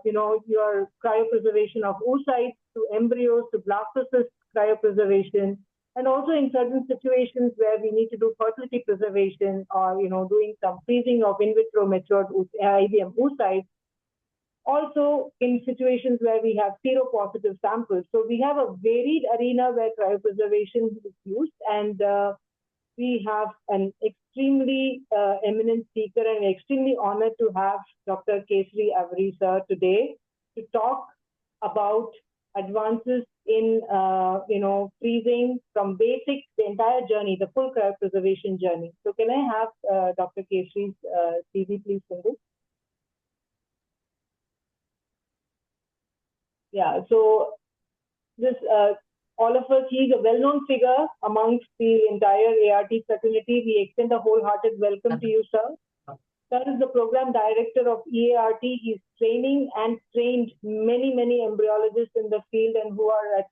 your cryopreservation of oocytes to embryos to blastocyst cryopreservation, and also in certain situations where we need to do fertility preservation or, doing some freezing of in vitro matured IVM oocytes. Also in situations where we have seropositive samples. So we have a varied arena where cryopreservation is used, and we have an extremely eminent speaker, and extremely honored to have Dr. Kersi Avari sir today to talk about advances in freezing from basics, the entire journey, the full cryopreservation journey. So can I have Dr. Kersi's CV, please, Sindhu? Yeah, so this all of us, he's a well-known figure amongst the entire EART fraternity. We extend a wholehearted welcome to you, sir. Sir is the program director of EART. He's training and trained many embryologists in the field and who are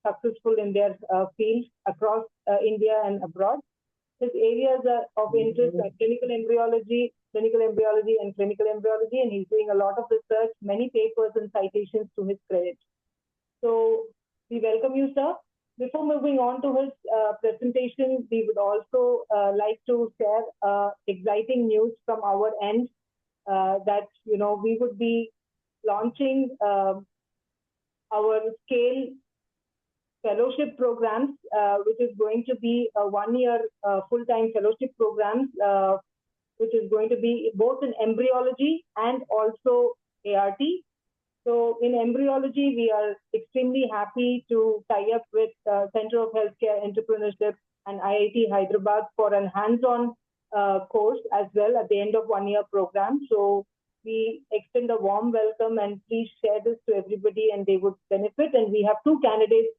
successful in their fields across India and abroad. His areas of interest are clinical embryology, and clinical embryology, and he's doing a lot of research, many papers and citations to his credit. So we welcome you, sir. Before moving on to his presentation, we would also like to share exciting news from our end that we would be launching our scale fellowship programs, which is going to be a one-year full-time fellowship programs, which is going to be both in embryology and also ART. So in embryology, we are extremely happy to tie up with Center of Healthcare Entrepreneurship and IIT Hyderabad for a hands-on course as well at the end of one-year program. So we extend a warm welcome, and please share this to everybody and they would benefit. And we have 2 candidates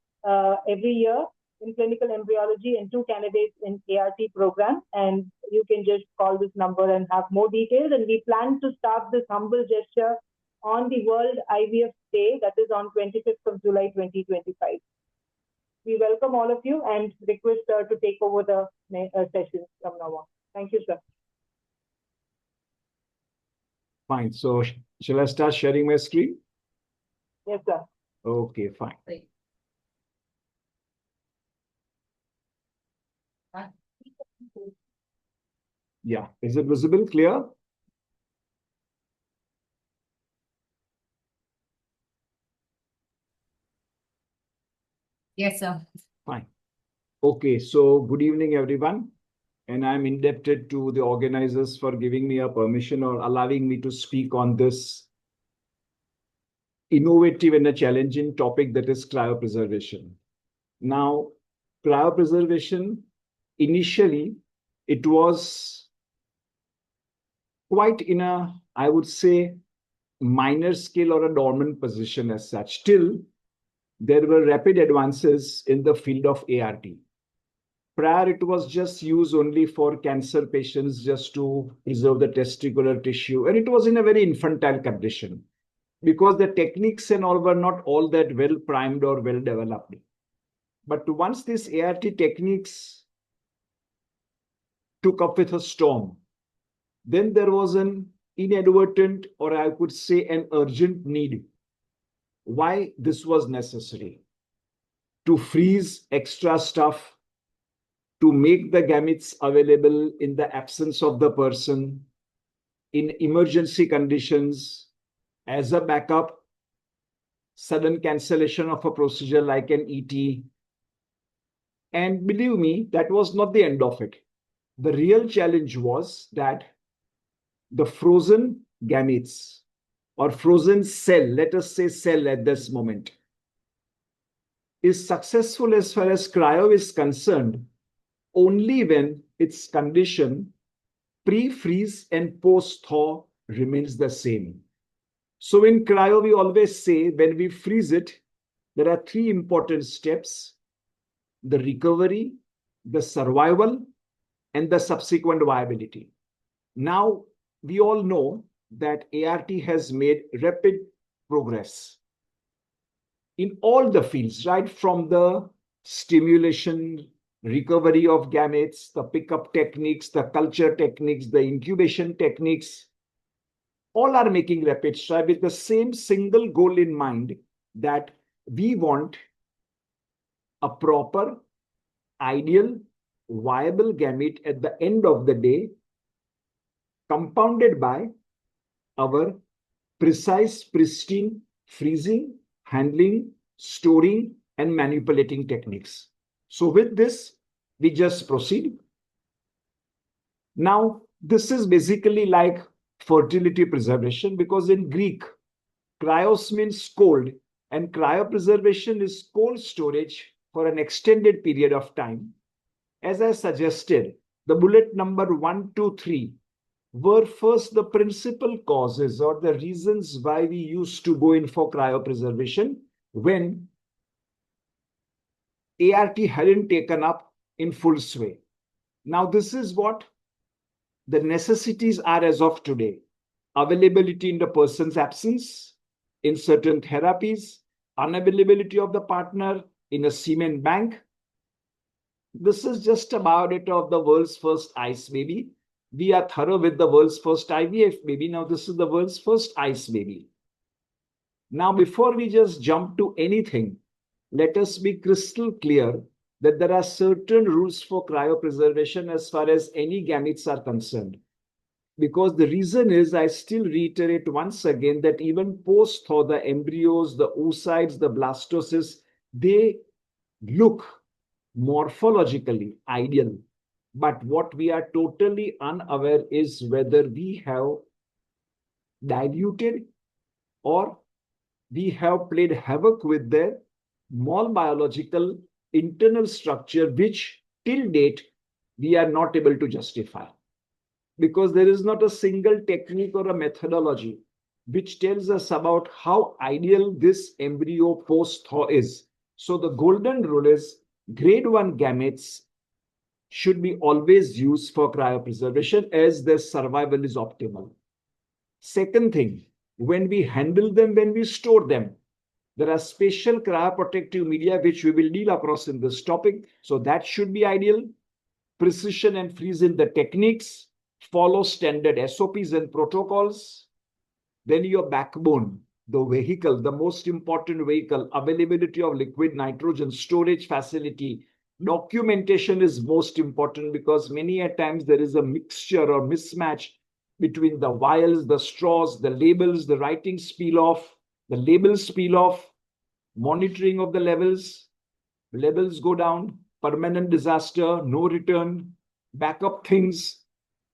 every year in clinical embryology and 2 candidates in ART program. And you can just call this number and have more details. And we plan to start this humble gesture on the World IVF Day, that is on 25th of July 2025. We welcome all of you and request to take over the session from now on. Thank you, sir. Fine. So shall I start sharing my screen? Yes, sir. Okay, fine. Yeah. Is it visible, clear? Yes, sir. Fine. Okay, so good evening, everyone. And I'm indebted to the organizers for giving me a permission or allowing me to speak on this innovative and a challenging topic, that is cryopreservation. Now, cryopreservation, initially, it was quite in a, I would say, minor scale or a dormant position as such. Still, there were rapid advances in the field of ART. Prior, it was just used only for cancer patients, just to preserve the testicular tissue. And it was in a very infantile condition because the techniques and all were not all that well primed or well developed. But once these ART techniques took up with a storm, then there was an inadvertent, or I could say an urgent need. Why this was necessary? To freeze extra stuff, to make the gametes available in the absence of the person, in emergency conditions, as a backup, sudden cancellation of a procedure like an ET. And believe me, that was not the end of it. The real challenge was that the frozen gametes or frozen cell, let us say cell at this moment, is successful as far as cryo is concerned only when its condition pre-freeze and post-thaw remains the same. So in cryo, we always say when we freeze it, there are 3 important steps: the recovery, the survival, and the subsequent viability. Now, we all know that ART has made rapid progress in all the fields, right from the stimulation, recovery of gametes, the pickup techniques, the culture techniques, the incubation techniques. all are making rapid stride with the same single goal in mind, that we want a proper, ideal, viable gamete at the end of the day, compounded by our precise, pristine freezing, handling, storing, and manipulating techniques. So with this, we just proceed. Now, this is basically like fertility preservation, because in Greek, cryos means cold, and cryopreservation is cold storage for an extended period of time. As I suggested, the bullet number 1, 2, 3 were first the principal causes or the reasons why we used to go in for cryopreservation when ART hadn't taken up in full sway. Now, this is what the necessities are as of today. Availability in the person's absence, in certain therapies, unavailability of the partner in a semen bank. This is just about it of the world's first ice baby. We are thorough with the world's first IVF baby. Now this is the world's first ice baby. Now, before we just jump to anything, let us be crystal clear that there are certain rules for cryopreservation as far as any gametes are concerned. Because the reason is, I still reiterate once again that even post-thaw, the embryos, the oocytes, the blastocysts, they look morphologically ideal. But what we are totally unaware is whether we have diluted or we have played havoc with their small biological internal structure, which till date we are not able to justify. Because there is not a single technique or a methodology which tells us about how ideal this embryo post-thaw is. So the golden rule is grade 1 gametes should be always used for cryopreservation as their survival is optimal. Second thing, when we handle them, when we store them, there are special cryoprotective media which we will deal across in this topic. So that should be ideal. Precision and freeze in the techniques, follow standard SOPs and protocols. Then your backbone, the vehicle, the most important vehicle, availability of liquid nitrogen, storage facility. Documentation is most important, because many a times there is a mixture or mismatch between the vials, the straws, the labels, the writings peel off, the labels peel off, monitoring of the levels go down, permanent disaster, no return, backup things.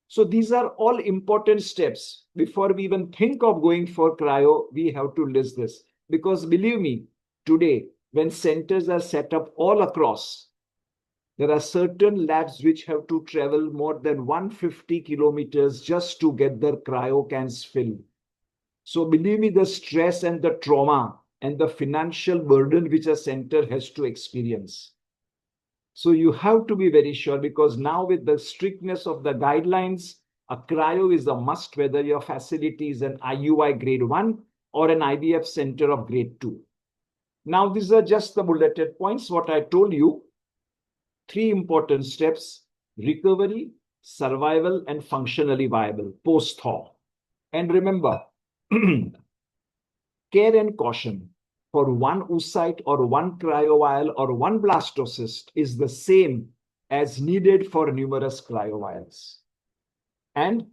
So these are all important steps. Before we even think of going for cryo, we have to list this. Because believe me, today, when centers are set up all across, there are certain labs which have to travel more than 150 kilometers just to get their cryo cans filled. So believe me, the stress and the trauma and the financial burden which a center has to experience. So you have to be very sure, because now with the strictness of the guidelines, a cryo is a must, whether your facility is an IUI grade 1 or an IVF center of grade 2. Now, these are just the bulleted points, what I told you. 3 important steps: recovery, survival, and functionally viable post-thaw. And remember, care and caution for one oocyte or one cryovial or one blastocyst is the same as needed for numerous cryovials. And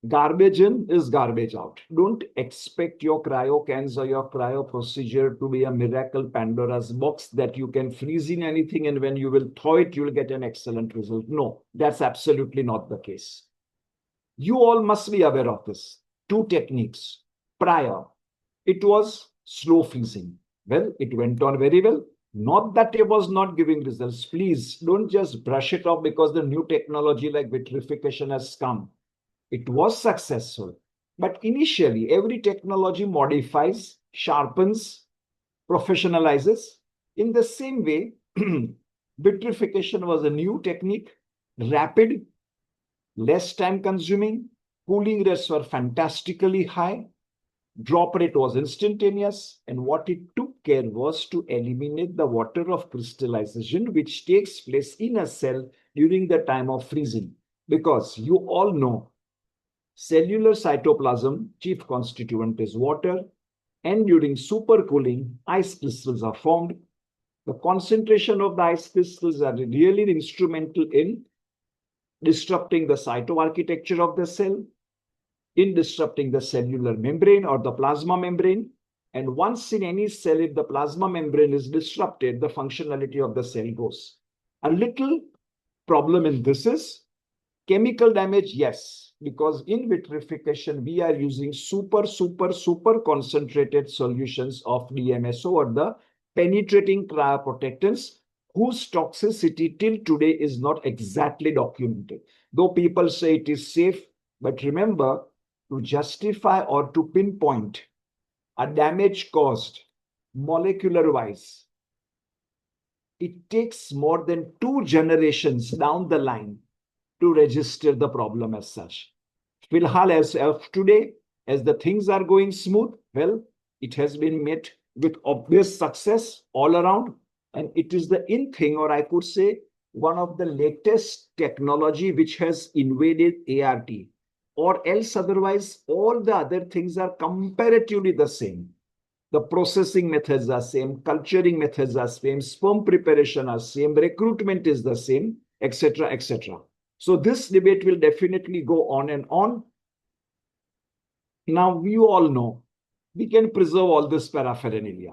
garbage in is garbage out. Don't expect your cryo cans or your cryo procedure to be a miracle Pandora's box that you can freeze in anything and when you will thaw it, you will get an excellent result. No, that's absolutely not the case. You all must be aware of this. 2 techniques. Prior, it was slow freezing. Well, it went on very well. Not that it was not giving results. Please don't just brush it off because the new technology like vitrification has come. It was successful. But initially, every technology modifies, sharpens, professionalizes. In the same way, vitrification was a new technique, rapid, less time consuming, cooling rates were fantastically high, drop rate was instantaneous, and what it took care was to eliminate the water of crystallization which takes place in a cell during the time of freezing. Because you all know, cellular cytoplasm, chief constituent is water, and during supercooling, ice crystals are formed. The concentration of the ice crystals are really instrumental in disrupting the cytoarchitecture of the cell, in disrupting the cellular membrane or the plasma membrane. And once in any cell, if the plasma membrane is disrupted, the functionality of the cell goes. A little problem in this is chemical damage, yes, because in vitrification, we are using super concentrated solutions of DMSO or the penetrating cryoprotectants, whose toxicity till today is not exactly documented. Though people say it is safe, but remember, to justify or to pinpoint a damage caused molecular wise, it takes more than 2 generations down the line to register the problem as such. Filhal, as of today, as the things are going smooth, well, it has been met with obvious success all around. And it is the in thing, or I could say, one of the latest technology which has invaded ART. Or else otherwise, all the other things are comparatively the same. The processing methods are same, culturing methods are same, sperm preparation are same, recruitment is the same, etc., etc. So this debate will definitely go on and on. Now, you all know we can preserve all this paraphernalia.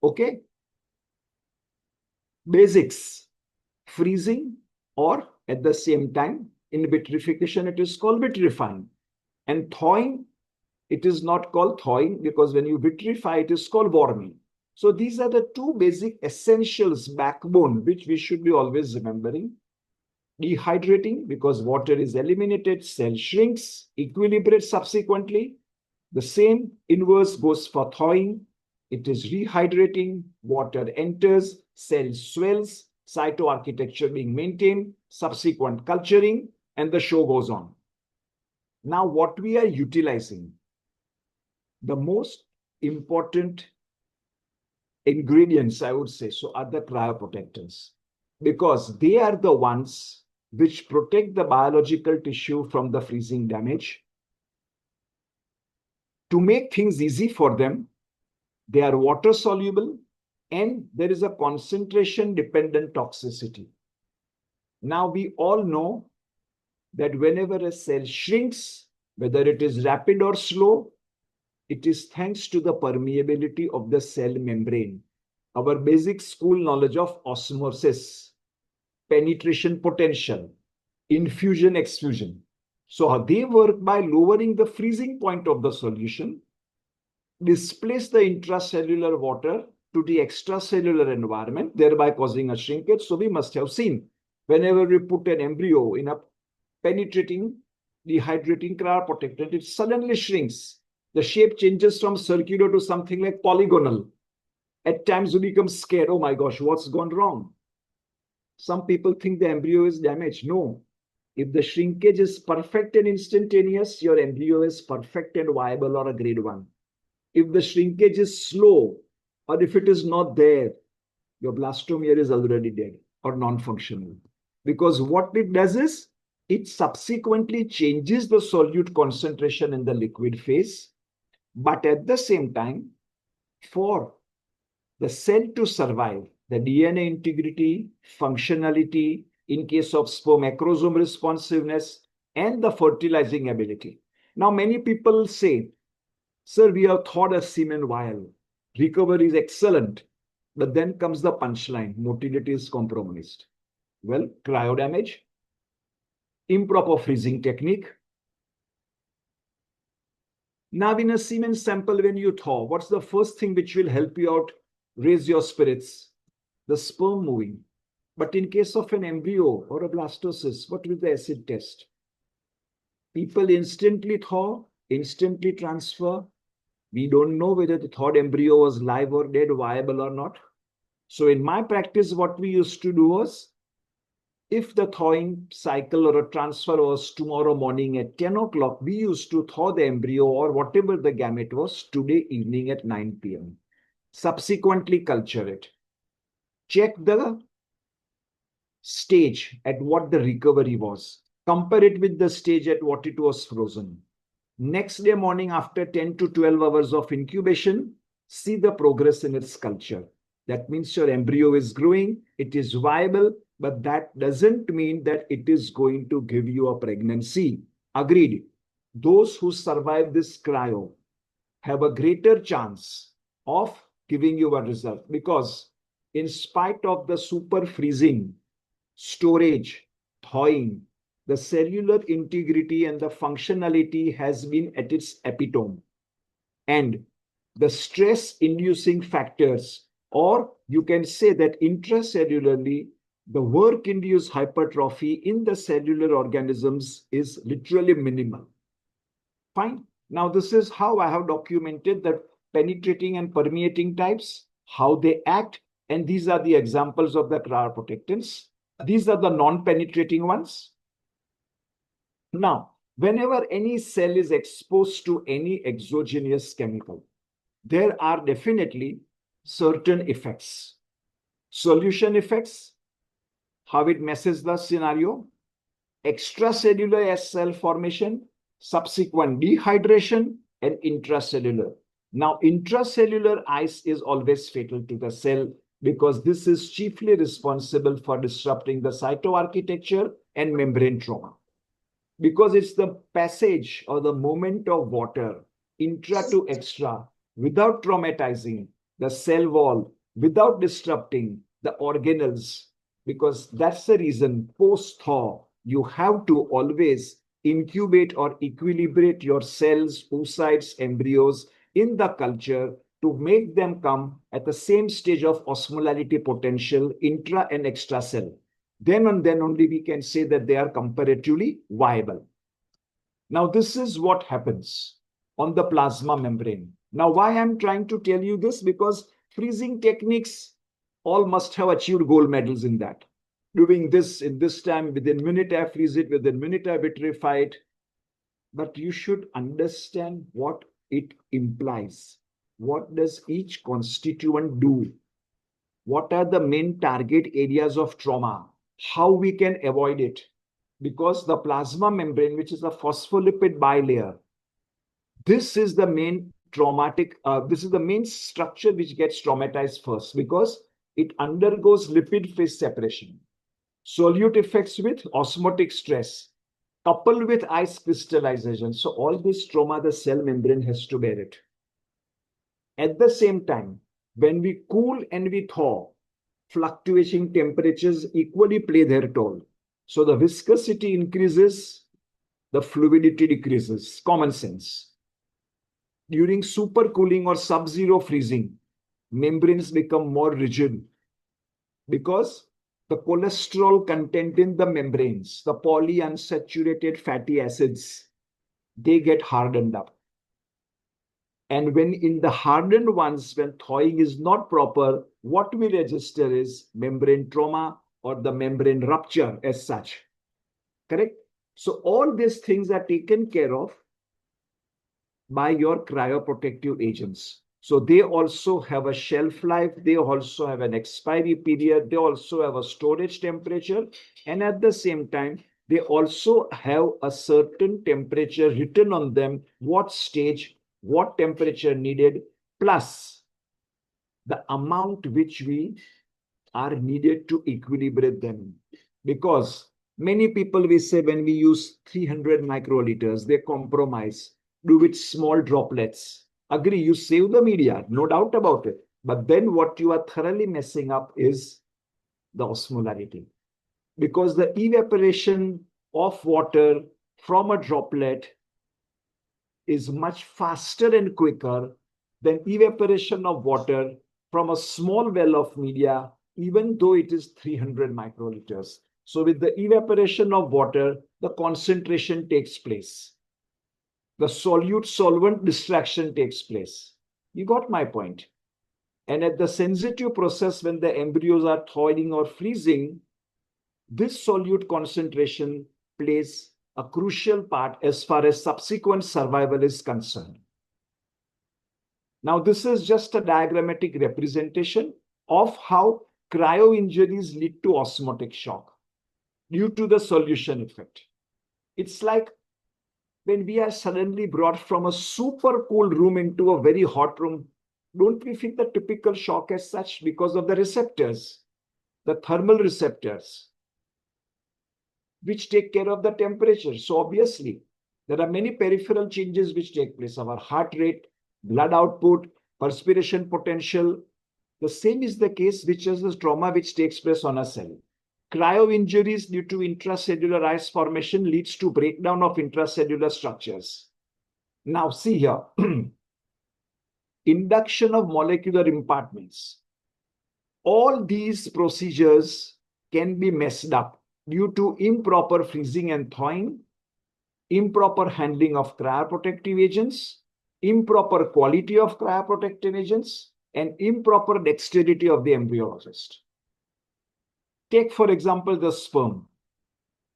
Okay? Basics. Freezing, or at the same time, in vitrification, it is called vitrifying. And thawing, it is not called thawing because when you vitrify, it is called warming. So these are the two basic essentials, backbone, which we should be always remembering. Dehydrating, because water is eliminated, cell shrinks, equilibrates subsequently. The same inverse goes for thawing. It is rehydrating, water enters, cell swells, cytoarchitecture being maintained, subsequent culturing, and the show goes on. Now, what we are utilizing, the most important ingredients, I would say, so are the cryoprotectants, because they are the ones which protect the biological tissue from the freezing damage. To make things easy for them, they are water soluble and there is a concentration dependent toxicity. Now we all know that whenever a cell shrinks, whether it is rapid or slow, it is thanks to the permeability of the cell membrane. Our basic school knowledge of osmosis, penetration potential, infusion, exfusion. So they work by lowering the freezing point of the solution, displace the intracellular water to the extracellular environment, thereby causing a shrinkage. So we must have seen whenever we put an embryo in a penetrating, dehydrating cryoprotectant, it suddenly shrinks. The shape changes from circular to something like polygonal. At times we become scared. Oh my gosh, what's gone wrong? Some people think the embryo is damaged. No. If the shrinkage is perfect and instantaneous, your embryo is perfect and viable or a grade 1. If the shrinkage is slow, or if it is not there, your blastomere is already dead or non-functional. Because what it does is, it subsequently changes the solute concentration in the liquid phase. But at the same time, for the cell to survive, the DNA integrity, functionality, in case of sperm acrosome responsiveness, and the fertilizing ability. Now, many people say, sir, we have thawed a semen vial. Recovery is excellent. But then comes the punchline. Motility is compromised. Well, cryo damage, improper freezing technique. Now, in a semen sample, when you thaw, what's the first thing which will help you out, raise your spirits? The sperm moving. But in case of an embryo or a blastocyst, what will the acid test? People instantly thaw, instantly transfer. We don't know whether the thawed embryo was live or dead, viable or not. So in my practice, what we used to do was, if the thawing cycle or a transfer was tomorrow morning at 10 o'clock, we used to thaw the embryo or whatever the gamete was today evening at 9 p.m. Subsequently culture it. Check the stage at what the recovery was. Compare it with the stage at what it was frozen. Next day morning, after 10 to 12 hours of incubation, see the progress in its culture. That means your embryo is growing, it is viable, but that doesn't mean that it is going to give you a pregnancy. Agreed. Those who survive this cryo have a greater chance of giving you a result, because in spite of the super freezing, storage, thawing, the cellular integrity and the functionality has been at its epitome. And the stress inducing factors, or you can say that intracellularly, the work induced hypertrophy in the cellular organisms is literally minimal. Fine. Now, this is how I have documented the penetrating and permeating types, how they act, and these are the examples of the cryoprotectants. These are the non-penetrating ones. Now, whenever any cell is exposed to any exogenous chemical, there are definitely certain effects. Solution effects, how it messes the scenario, extracellular cell formation, subsequent dehydration, and intracellular. Now, intracellular ice is always fatal to the cell, because this is chiefly responsible for disrupting the cytoarchitecture and membrane trauma. Because it's the passage or the movement of water intra to extra without traumatizing the cell wall, without disrupting the organelles, because that's the reason post-thaw you have to always incubate or equilibrate your cells, oocytes, embryos in the culture to make them come at the same stage of osmolality potential intra and extra cell. Then and then only we can say that they are comparatively viable. Now, this is what happens on the plasma membrane. Now, why I'm trying to tell you this? Because freezing techniques all must have achieved gold medals in that. Doing this in this time, within minute I freeze it, within minute I vitrify it. But you should understand what it implies. What does each constituent do? What are the main target areas of trauma? How we can avoid it? Because the plasma membrane, which is a phospholipid bilayer, this is the main traumatic, this is the main structure which gets traumatized first, because it undergoes lipid phase separation. Solute effects with osmotic stress, coupled with ice crystallization. So all this trauma, the cell membrane has to bear it. At the same time, when we cool and we thaw, fluctuating temperatures equally play their toll. So the viscosity increases, the fluidity decreases. Common sense. During supercooling or sub-zero freezing, membranes become more rigid, because the cholesterol content in the membranes, the polyunsaturated fatty acids, they get hardened up. And when in the hardened ones, when thawing is not proper, what we register is membrane trauma or the membrane rupture as such. Correct? So all these things are taken care of by your cryoprotective agents. So they also have a shelf life, they also have an expiry period, they also have a storage temperature, and at the same time, they also have a certain temperature written on them, what stage, what temperature needed, plus the amount which we are needed to equilibrate them. Because many people, we say when we use 300 microliters, they compromise, do with small droplets. Agree, you save the media, no doubt about it. But then what you are thoroughly messing up is the osmolarity. Because the evaporation of water from a droplet is much faster and quicker than evaporation of water from a small well of media, even though it is 300 microliters. So with the evaporation of water, the concentration takes place. The solute-solvent distraction takes place. You got my point. And at the sensitive process, when the embryos are thawing or freezing, this solute concentration plays a crucial part as far as subsequent survival is concerned. Now, this is just a diagrammatic representation of how cryo injuries lead to osmotic shock due to the solution effect. It's like when we are suddenly brought from a super cool room into a very hot room, don't we feel the typical shock as such because of the receptors, the thermal receptors, which take care of the temperature? So obviously, there are many peripheral changes which take place. Our heart rate, blood output, perspiration potential. The same is the case which is the trauma which takes place on a cell. Cryo injuries due to intracellular ice formation leads to breakdown of intracellular structures. Now see here, induction of molecular impartments. All these procedures can be messed up due to improper freezing and thawing, improper handling of cryoprotective agents, improper quality of cryoprotective agents, and improper dexterity of the embryologist. Take, for example, the sperm.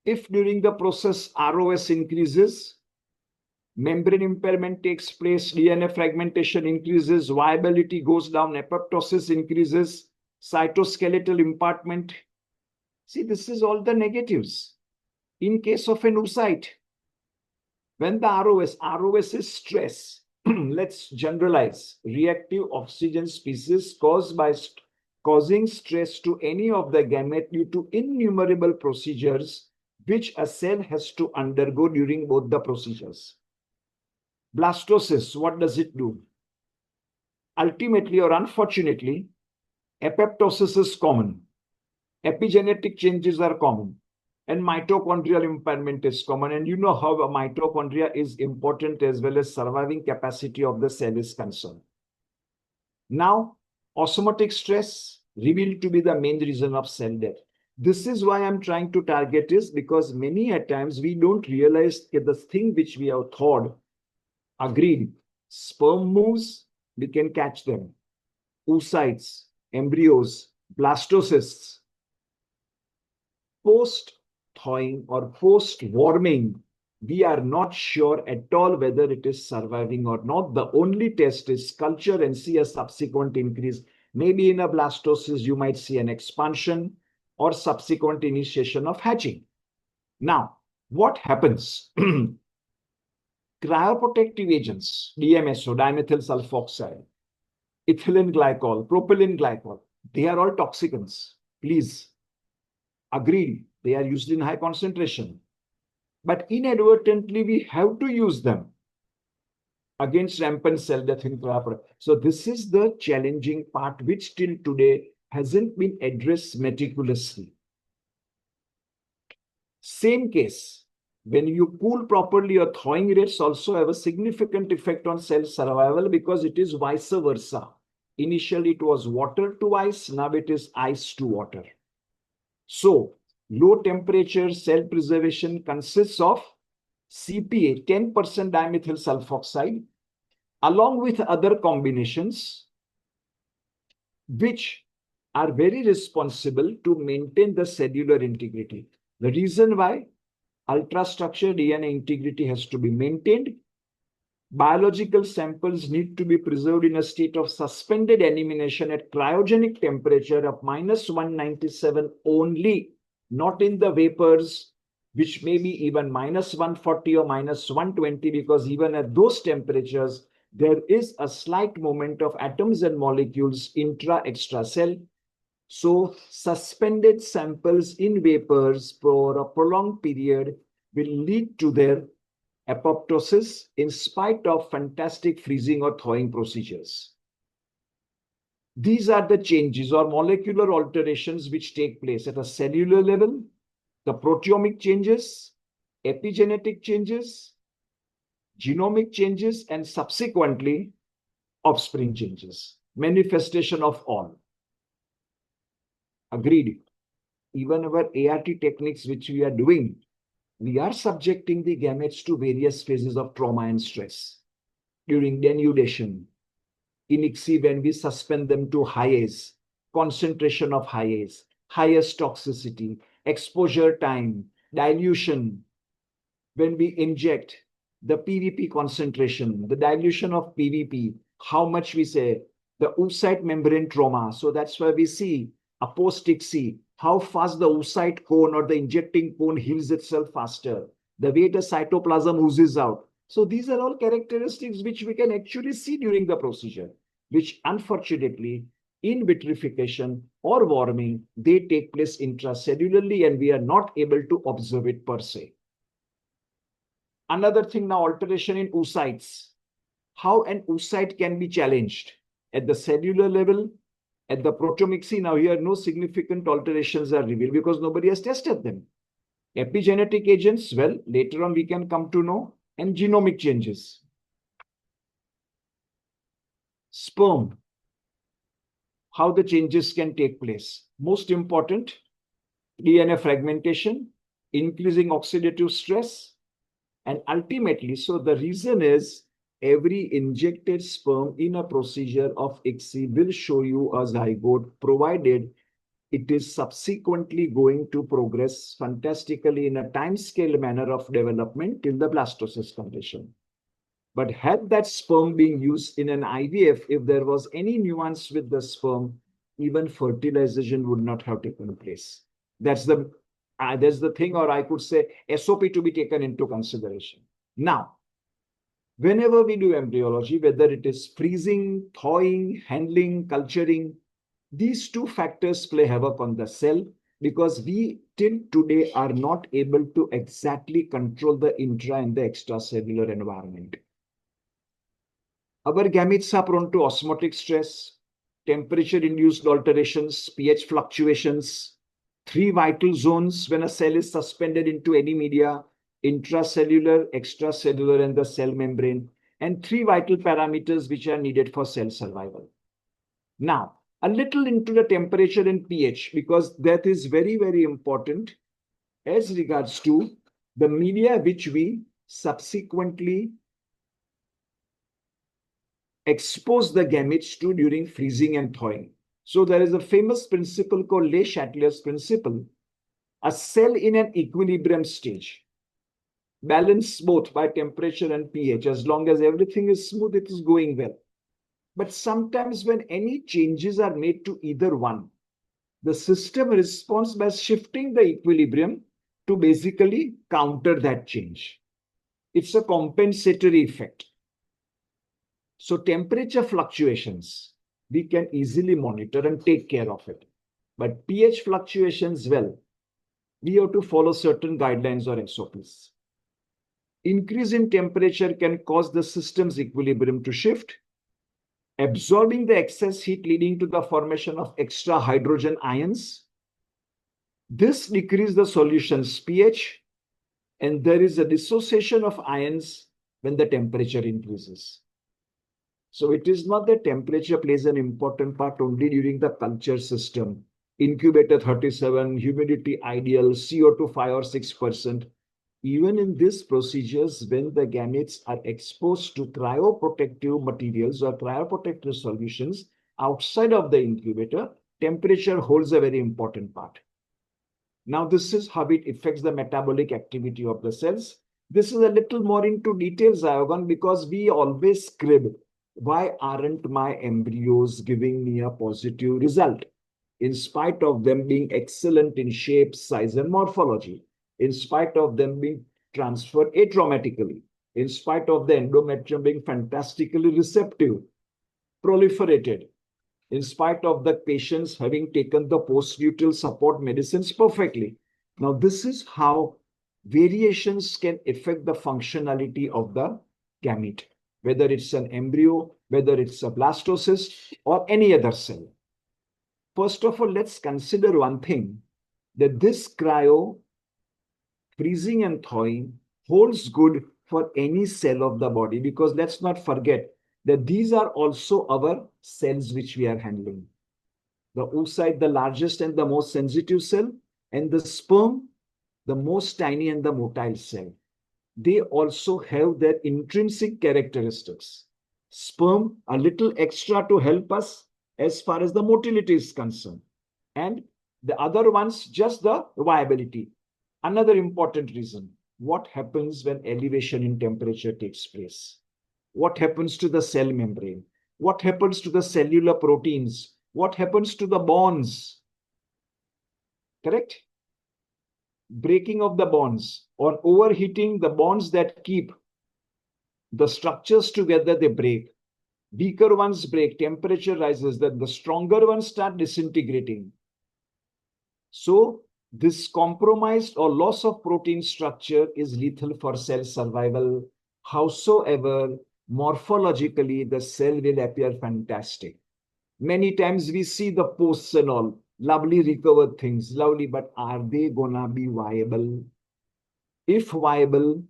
If during the process ROS increases, membrane impairment takes place, DNA fragmentation increases, viability goes down, apoptosis increases, cytoskeletal impartment. See, this is all the negatives. In case of an oocyte, when the ROS is stress, let's generalize, reactive oxygen species causing stress to any of the gamete due to innumerable procedures which a cell has to undergo during both the procedures. Blastosis, what does it do? Ultimately or unfortunately, apoptosis is common. Epigenetic changes are common. And mitochondrial impairment is common. And you know how a mitochondria is important as well as surviving capacity of the cell is concerned. Now, osmotic stress revealed to be the main reason of cell death. This is why I'm trying to target is because many a times we don't realize that the thing which we have thought, agreed, sperm moves, we can catch them. Oocytes, embryos, blastocysts. Post-thawing or post-warming, we are not sure at all whether it is surviving or not. The only test is culture and see a subsequent increase. Maybe in a blastocyst, you might see an expansion or subsequent initiation of hatching. Now, what happens? Cryoprotective agents, DMSO, dimethyl sulfoxide, ethylene glycol, propylene glycol, they are all toxicants. Please, agreed, they are used in high concentration. But inadvertently, we have to use them against rampant cell death in cryoprotective. So this is the challenging part which till today hasn't been addressed meticulously. Same case, when you cool properly, your thawing rates also have a significant effect on cell survival because it is vice versa. Initially, it was water to ice, now it is ice to water. So, low temperature cell preservation consists of CPA, 10% dimethyl sulfoxide, along with other combinations, which are very responsible to maintain the cellular integrity. The reason why ultrastructure DNA integrity has to be maintained, biological samples need to be preserved in a state of suspended animation at cryogenic temperature of -197 only, not in the vapors, which may be even -140 or -120, because even at those temperatures, there is a slight movement of atoms and molecules intra-extra cell. So suspended samples in vapors for a prolonged period will lead to their apoptosis in spite of fantastic freezing or thawing procedures. These are the changes or molecular alterations which take place at a cellular level, the proteomic changes, epigenetic changes, genomic changes, and subsequently offspring changes, manifestation of all. Agreed. Even our ART techniques which we are doing, we are subjecting the gametes to various phases of trauma and stress. During denudation, in ICSI when we suspend them to high A's, concentration of high A's, highest toxicity, exposure time, dilution, when we inject the PVP concentration, the dilution of PVP, how much we say, the oocyte membrane trauma. So that's why we see a post-ICSI, how fast the oocyte cone or the injecting cone heals itself faster. the way the cytoplasm oozes out. So these are all characteristics which we can actually see during the procedure, which unfortunately in vitrification or warming, they take place intracellularly and we are not able to observe it per se. Another thing now, alteration in oocytes. How an oocyte can be challenged at the cellular level, at the proteomics. Now here no significant alterations are revealed because nobody has tested them. Epigenetic agents, well, later on we can come to know, and genomic changes. Sperm, how the changes can take place. Most important, DNA fragmentation, increasing oxidative stress, and ultimately, so the reason is every injected sperm in a procedure of ICSI will show you a zygote, provided it is subsequently going to progress fantastically in a time scale manner of development till the blastocyst condition. But had that sperm being used in an IVF, if there was any nuance with the sperm, even fertilization would not have taken place. That's the thing, or I could say SOP to be taken into consideration. Now, whenever we do embryology, whether it is freezing, thawing, handling, culturing, these two factors play havoc on the cell because we till today are not able to exactly control the intra and the extracellular environment. Our gametes are prone to osmotic stress, temperature-induced alterations, pH fluctuations, three vital zones when a cell is suspended into any media: intracellular, extracellular, and the cell membrane, and three vital parameters which are needed for cell survival. Now, a little into the temperature and pH, because that is very, very important as regards to the media which we subsequently expose the gametes to during freezing and thawing. So there is a famous principle called Le Chatelier's principle. A cell in an equilibrium stage, balanced both by temperature and pH, as long as everything is smooth, it is going well. But sometimes when any changes are made to either one, the system responds by shifting the equilibrium to basically counter that change. It's a compensatory effect. So temperature fluctuations, we can easily monitor and take care of it. But pH fluctuations, well, we have to follow certain guidelines or SOPs. Increase in temperature can cause the system's equilibrium to shift, absorbing the excess heat leading to the formation of extra hydrogen ions. This decreases the solution's pH, and there is a dissociation of ions when the temperature increases. So it is not that temperature plays an important part only during the culture system. Incubator 37, humidity ideal, CO2 5 or 6%. Even in these procedures, when the gametes are exposed to cryoprotective materials or cryoprotective solutions outside of the incubator, temperature holds a very important part. Now, this is how it affects the metabolic activity of the cells. This is a little more into details, Iogon, because we always scribble, why aren't my embryos giving me a positive result? In spite of them being excellent in shape, size, and morphology, in spite of them being transferred atraumatically, in spite of the endometrium being fantastically receptive, proliferated, in spite of the patients having taken the postnatal support medicines perfectly. Now, this is how variations can affect the functionality of the gamete, whether it's an embryo, whether it's a blastocyst, or any other cell. First of all, let's consider one thing, that this cryo, freezing and thawing holds good for any cell of the body, because let's not forget that these are also our cells which we are handling. The oocyte, the largest and the most sensitive cell, and the sperm, the most tiny and the motile cell. They also have their intrinsic characteristics. Sperm, a little extra to help us as far as the motility is concerned. And the other ones, just the viability. Another important reason, what happens when elevation in temperature takes place? What happens to the cell membrane? What happens to the cellular proteins? What happens to the bonds? Correct? breaking of the bonds or overheating, the bonds that keep the structures together, they break. Weaker ones break, temperature rises, then the stronger ones start disintegrating. So this compromised or loss of protein structure is lethal for cell survival. Howsoever, morphologically, the cell will appear fantastic. Many times we see the posts and all, lovely recovered things, lovely, but are they gonna be viable? If viable,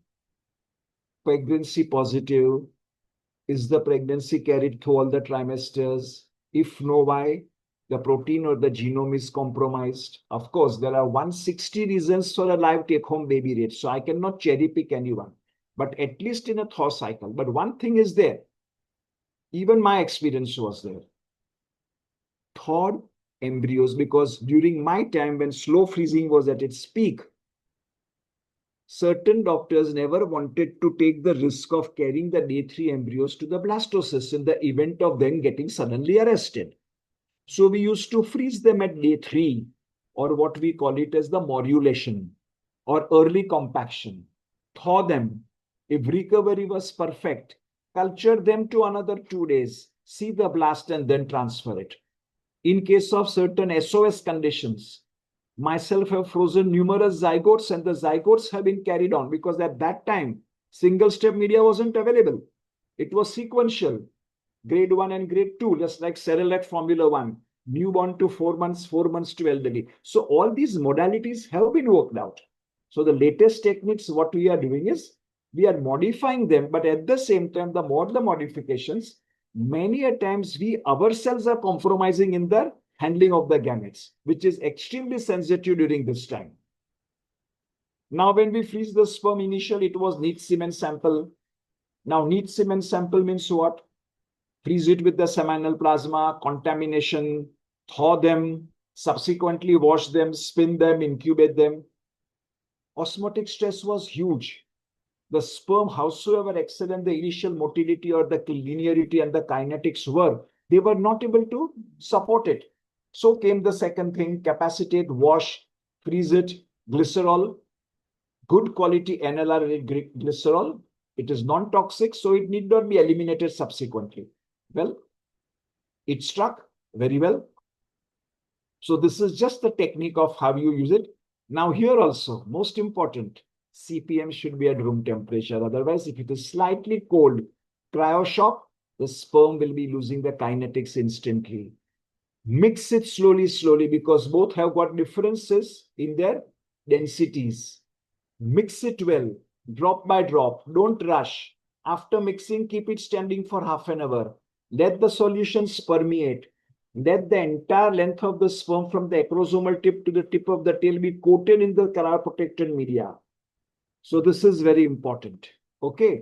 pregnancy positive, is the pregnancy carried through all the trimesters? If no, why? The protein or the genome is compromised. Of course, there are 160 reasons for a live take-home baby rate, so I cannot cherry pick anyone, but at least in a thaw cycle. But one thing is there, even my experience was there. Thawed embryos, because during my time when slow freezing was at its peak, certain doctors never wanted to take the risk of carrying the day 3 embryos to the blastocyst in the event of them getting suddenly arrested. So we used to freeze them at day 3, or what we call it as the morulation or early compaction. Thaw them. If recovery was perfect, culture them to another 2 days, see the blast and then transfer it. In case of certain SOS conditions, myself have frozen numerous zygotes and the zygotes have been carried on because at that time, single step media wasn't available. It was sequential, grade 1 and grade 2, just like Cerelac Formula 1, newborn to 4 months, 4 months to elderly. So all these modalities have been worked out. So the latest techniques, what we are doing is, we are modifying them, but at the same time, the more the modifications, many a times we ourselves are compromising in the handling of the gametes, which is extremely sensitive during this time. Now, when we freeze the sperm, initially it was neat semen sample. Now, neat semen sample means what? Freeze it with the seminal plasma, contamination, thaw them, subsequently wash them, spin them, incubate them. Osmotic stress was huge. The sperm, howsoever excellent the initial motility or the linearity and the kinetics were, they were not able to support it. So came the second thing, capacitate, wash, freeze it, glycerol, good quality NLR glycerol. It is non-toxic, so it need not be eliminated subsequently. Well, it struck very well. So this is just the technique of how you use it. Now here also, most important, CPM should be at room temperature. Otherwise, if it is slightly cold, cryo shock, the sperm will be losing the kinetics instantly. Mix it slowly, because both have got differences in their densities. Mix it well, drop by drop. Don't rush. After mixing, keep it standing for half an hour. Let the solutions permeate. Let the entire length of the sperm from the acrosomal tip to the tip of the tail be coated in the cryoprotected media. So this is very important. Okay.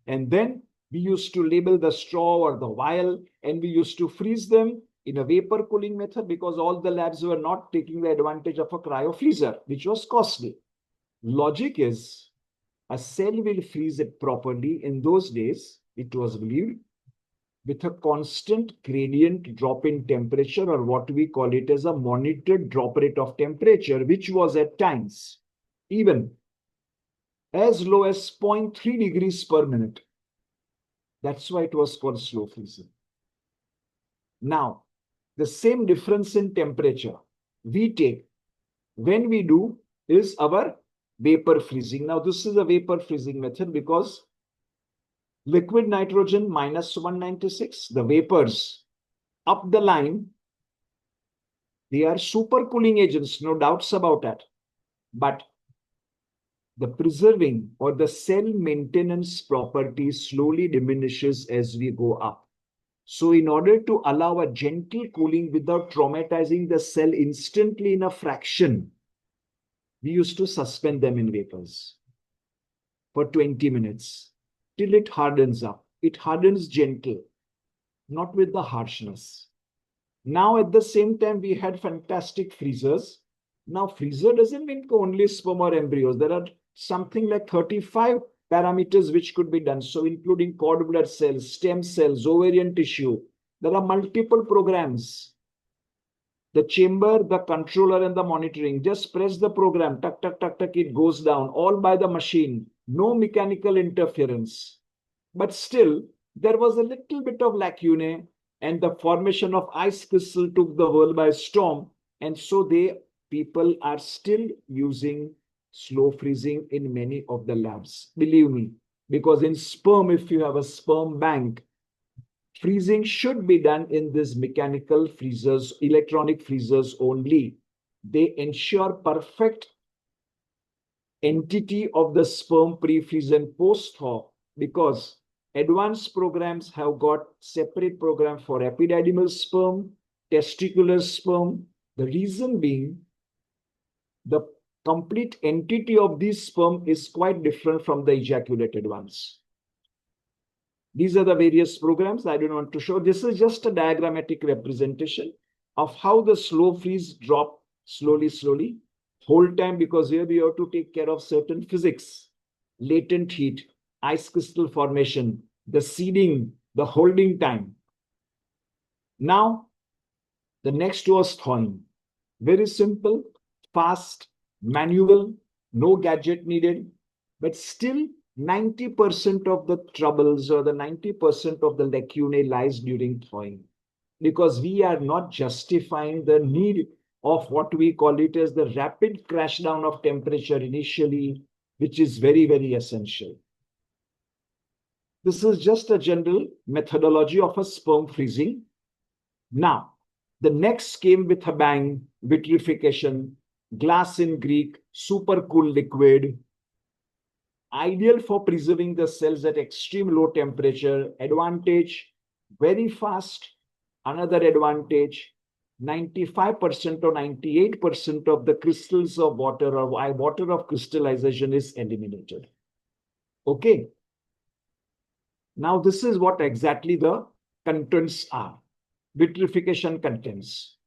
And then we used to label the straw or the vial, and we used to freeze them in a vapor cooling method because all the labs were not taking the advantage of a cryo freezer, which was costly. Logic is, a cell will freeze it properly. In those days, it was believed, with a constant gradient drop in temperature, or what we call it as a monitored drop rate of temperature, which was at times even as low as 0.3 degrees per minute. That's why it was called slow freezing. Now, the same difference in temperature we take when we do is our vapor freezing. Now, this is a vapor freezing method because liquid nitrogen minus 196, the vapors up the line, they are super cooling agents, no doubts about that. But the preserving or the cell maintenance property slowly diminishes as we go up. So in order to allow a gentle cooling without traumatizing the cell instantly in a fraction, we used to suspend them in vapors for 20 minutes till it hardens up. It hardens gentle, not with the harshness. Now at the same time, we had fantastic freezers. Now freezer doesn't mean only sperm or embryos. There are something like 35 parameters which could be done. So including cord blood cells, stem cells, ovarian tissue. There are multiple programs. The chamber, the controller, and the monitoring. Just press the program, tuck, tuck, tuck, tuck, it goes down, all by the machine. No mechanical interference. But still, there was a little bit of lacunae, and the formation of ice crystal took the world by storm. And so people are still using slow freezing in many of the labs. Believe me, because in sperm, if you have a sperm bank, freezing should be done in these mechanical freezers, electronic freezers only. They ensure perfect entity of the sperm pre-freeze and post-thaw, because advanced programs have got separate program for epididymal sperm, testicular sperm. The reason being, the complete entity of this sperm is quite different from the ejaculated ones. These are the various programs. I don't want to show. This is just a diagrammatic representation of how the slow freeze drop slowly, whole time, because here we have to take care of certain physics, latent heat, ice crystal formation, the seeding, the holding time. Now, the next was thawing. Very simple, fast, manual, no gadget needed, but still 90% of the troubles or the 90% of the lacunae lies during thawing, because we are not justifying the need of what we call it as the rapid crash down of temperature initially, which is very, very essential. This is just a general methodology of a sperm freezing. Now, the next came with a bang, vitrification, glass in Greek, super cool liquid, ideal for preserving the cells at extreme low temperature. Advantage, very fast. Another advantage, 95% or 98% of the crystals of water or water of crystallization is eliminated. Okay. Now, this is what exactly the contents are. Vitrification contents.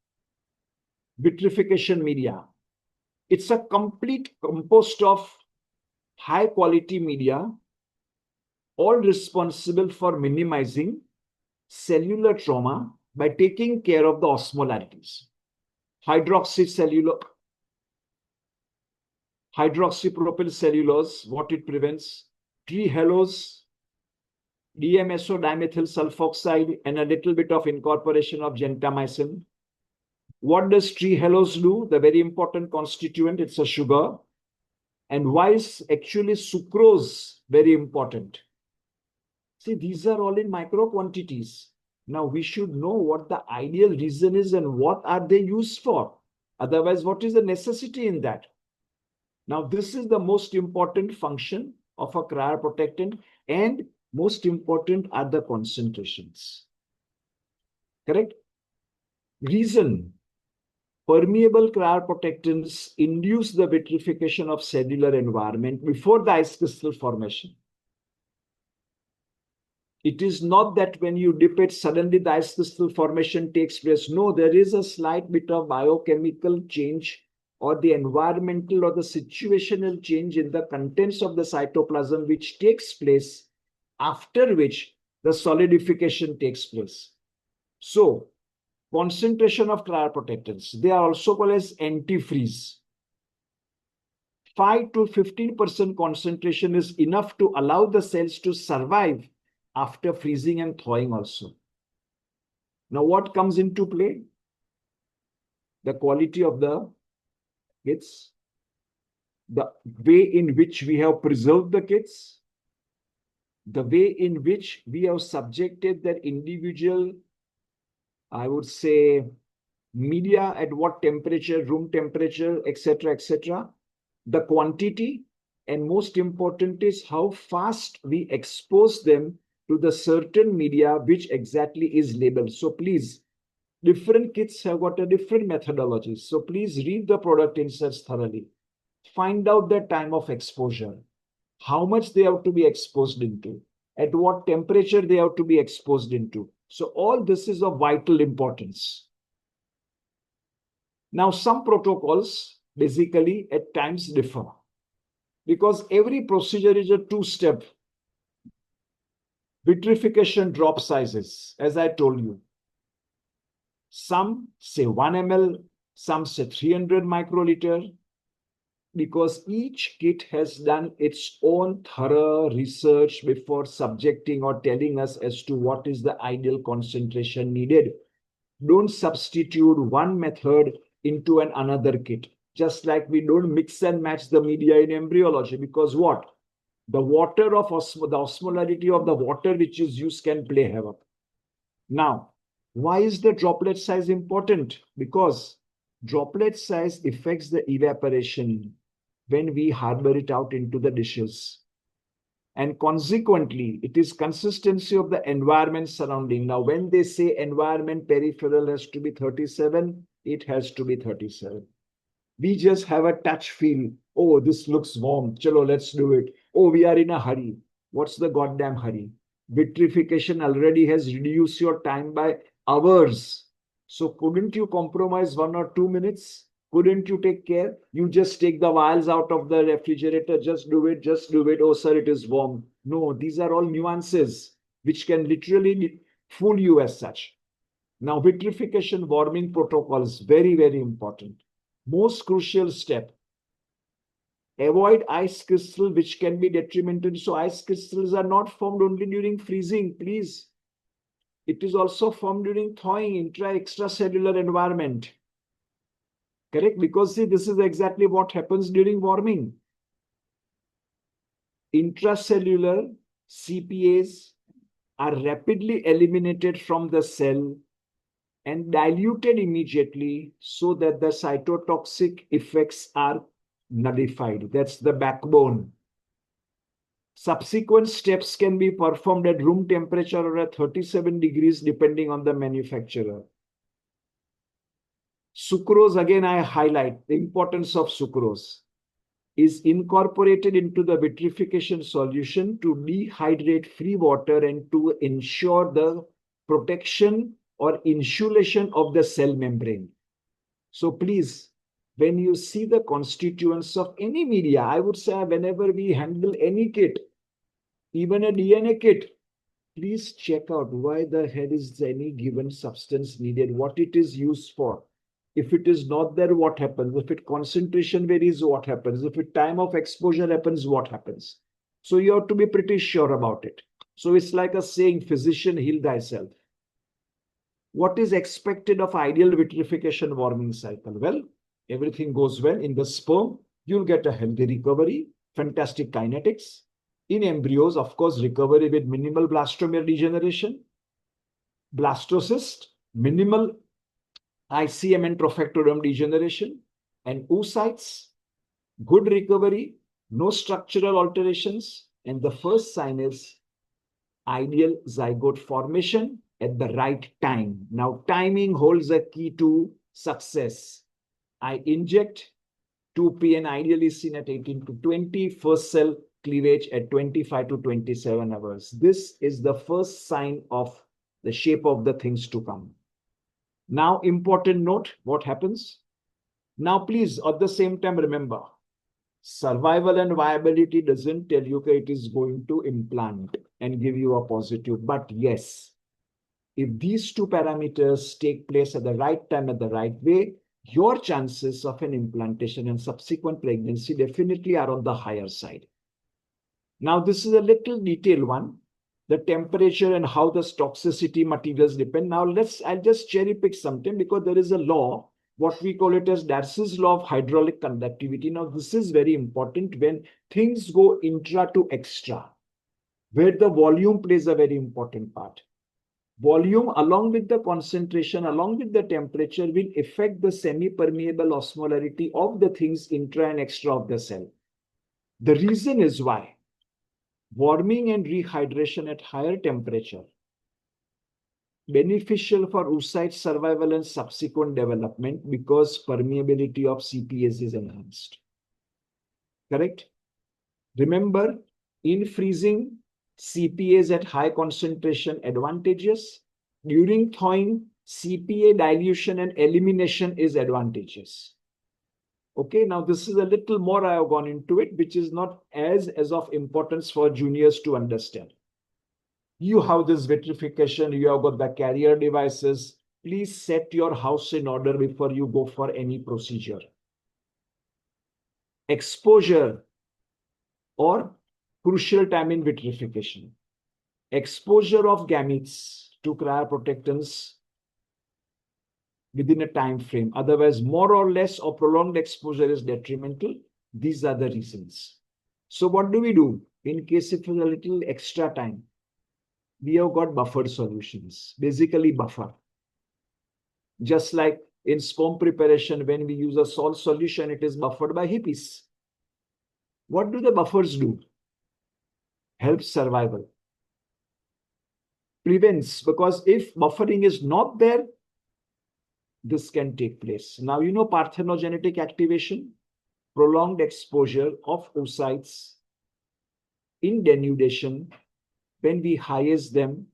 Vitrification media. It's a complete compost of high quality media, all responsible for minimizing cellular trauma by taking care of the osmolarities. Hydroxypropyl cellulose, what it prevents? Trehalose, DMSO dimethyl sulfoxide, and a little bit of incorporation of gentamicin. What does trehalose do? The very important constituent, it's a sugar. And why is actually sucrose very important? See, these are all in micro quantities. Now, we should know what the ideal reason is and what are they used for. Otherwise, what is the necessity in that? Now, this is the most important function of a cryoprotectant, and most important are the concentrations. Correct? Reason. Permeable cryoprotectants induce the vitrification of cellular environment before the ice crystal formation. It is not that when you dip it, suddenly the ice crystal formation takes place. No, there is a slight bit of biochemical change or the environmental or the situational change in the contents of the cytoplasm which takes place, after which the solidification takes place. So, concentration of cryoprotectants, they are also called as antifreeze. 5 to 15% concentration is enough to allow the cells to survive after freezing and thawing also. Now, what comes into play? The quality of the kits, the way in which we have preserved the kits, the way in which we have subjected that individual, I would say, media at what temperature, room temperature, etc., etc. The quantity, and most important is how fast we expose them to the certain media which exactly is labeled. So please, different kits have got a different methodology. So please read the product inserts thoroughly. Find out the time of exposure, how much they have to be exposed into, at what temperature they have to be exposed into. So all this is of vital importance. Now, some protocols basically at times differ, because every procedure is a two-step. Vitrification drop sizes, as I told you. Some say 1 ml, some say 300 microliter, because each kit has done its own thorough research before subjecting or telling us as to what is the ideal concentration needed. Don't substitute one method into another kit. Just like we don't mix and match the media in embryology, because what? The water of the osmolarity of the water which is used can play havoc. Now, why is the droplet size important? Because droplet size affects the evaporation when we harbor it out into the dishes. And consequently, it is consistency of the environment surrounding. Now, when they say environment peripheral has to be 37, it has to be 37. We just have a touch feel. Oh, this looks warm. Chalo, let's do it. Oh, we are in a hurry. What's the goddamn hurry? Vitrification already has reduced your time by hours. So couldn't you compromise 1 or 2 minutes? Couldn't you take care? You just take the vials out of the refrigerator. Just do it. Just do it. Oh, sir, it is warm. No, these are all nuances which can literally fool you as such. Now, vitrification warming protocol is very, very important. Most crucial step. Avoid ice crystal, which can be detrimental. So ice crystals are not formed only during freezing, please. It is also formed during thawing, extracellular environment. Correct? Because see, this is exactly what happens during warming. Intracellular CPAs are rapidly eliminated from the cell and diluted immediately so that the cytotoxic effects are nullified. That's the backbone. Subsequent steps can be performed at room temperature or at 37 degrees depending on the manufacturer. Sucrose, again, I highlight the importance of sucrose, is incorporated into the vitrification solution to dehydrate free water and to ensure the protection or insulation of the cell membrane. So please, when you see the constituents of any media, I would say whenever we handle any kit, even a DNA kit, please check out why the hell is any given substance needed, what it is used for. If it is not there, what happens? If it concentration varies, what happens? If it time of exposure happens, what happens? So you have to be pretty sure about it. So it's like a saying, physician, heal thyself. What is expected of ideal vitrification warming cycle? Well, everything goes well in the sperm, you'll get a healthy recovery, fantastic kinetics. In embryos, of course, recovery with minimal blastomere degeneration, blastocyst, minimal ICM and trophectoderm degeneration, and oocytes, good recovery, no structural alterations, and the first sign is ideal zygote formation at the right time. Now, timing holds a key to success. I inject 2P and ideally seen at 18 to 20, first cell cleavage at 25 to 27 hours. This is the first sign of the shape of the things to come. Now, important note, what happens? Now, please, at the same time, remember, survival and viability doesn't tell you that it is going to implant and give you a positive. But yes, if these two parameters take place at the right time, at the right way, your chances of an implantation and subsequent pregnancy definitely are on the higher side. Now, this is a little detailed one, the temperature and how the toxicity materials depend. Now, I'll just cherry pick something because there is a law, what we call it as Darcy's law of hydraulic conductivity. Now, this is very important when things go intra to extra, where the volume plays a very important part. Volume, along with the concentration, along with the temperature, will affect the semi-permeable osmolarity of the things intra and extra of the cell. The reason is why warming and rehydration at higher temperature beneficial for oocyte survival and subsequent development because permeability of CPS is enhanced. Correct? Remember, in freezing, CPAs at high concentration advantageous. During thawing, CPA dilution and elimination is advantageous. Okay, now this is a little more I have gone into it, which is not as of importance for juniors to understand. You have this vitrification, you have got the carrier devices, please set your house in order before you go for any procedure. Exposure or crucial time in vitrification. Exposure of gametes to cryoprotectants within a time frame. Otherwise, more or less or prolonged exposure is detrimental. These are the reasons. So what do we do? In case if a little extra time, we have got buffered solutions, basically buffer. Just like in sperm preparation, when we use a salt solution, it is buffered by hippies. What do the buffers do? Help survival. Prevents, because if buffering is not there, this can take place. Now, you know parthenogenetic activation, prolonged exposure of oocytes in denudation when we highest them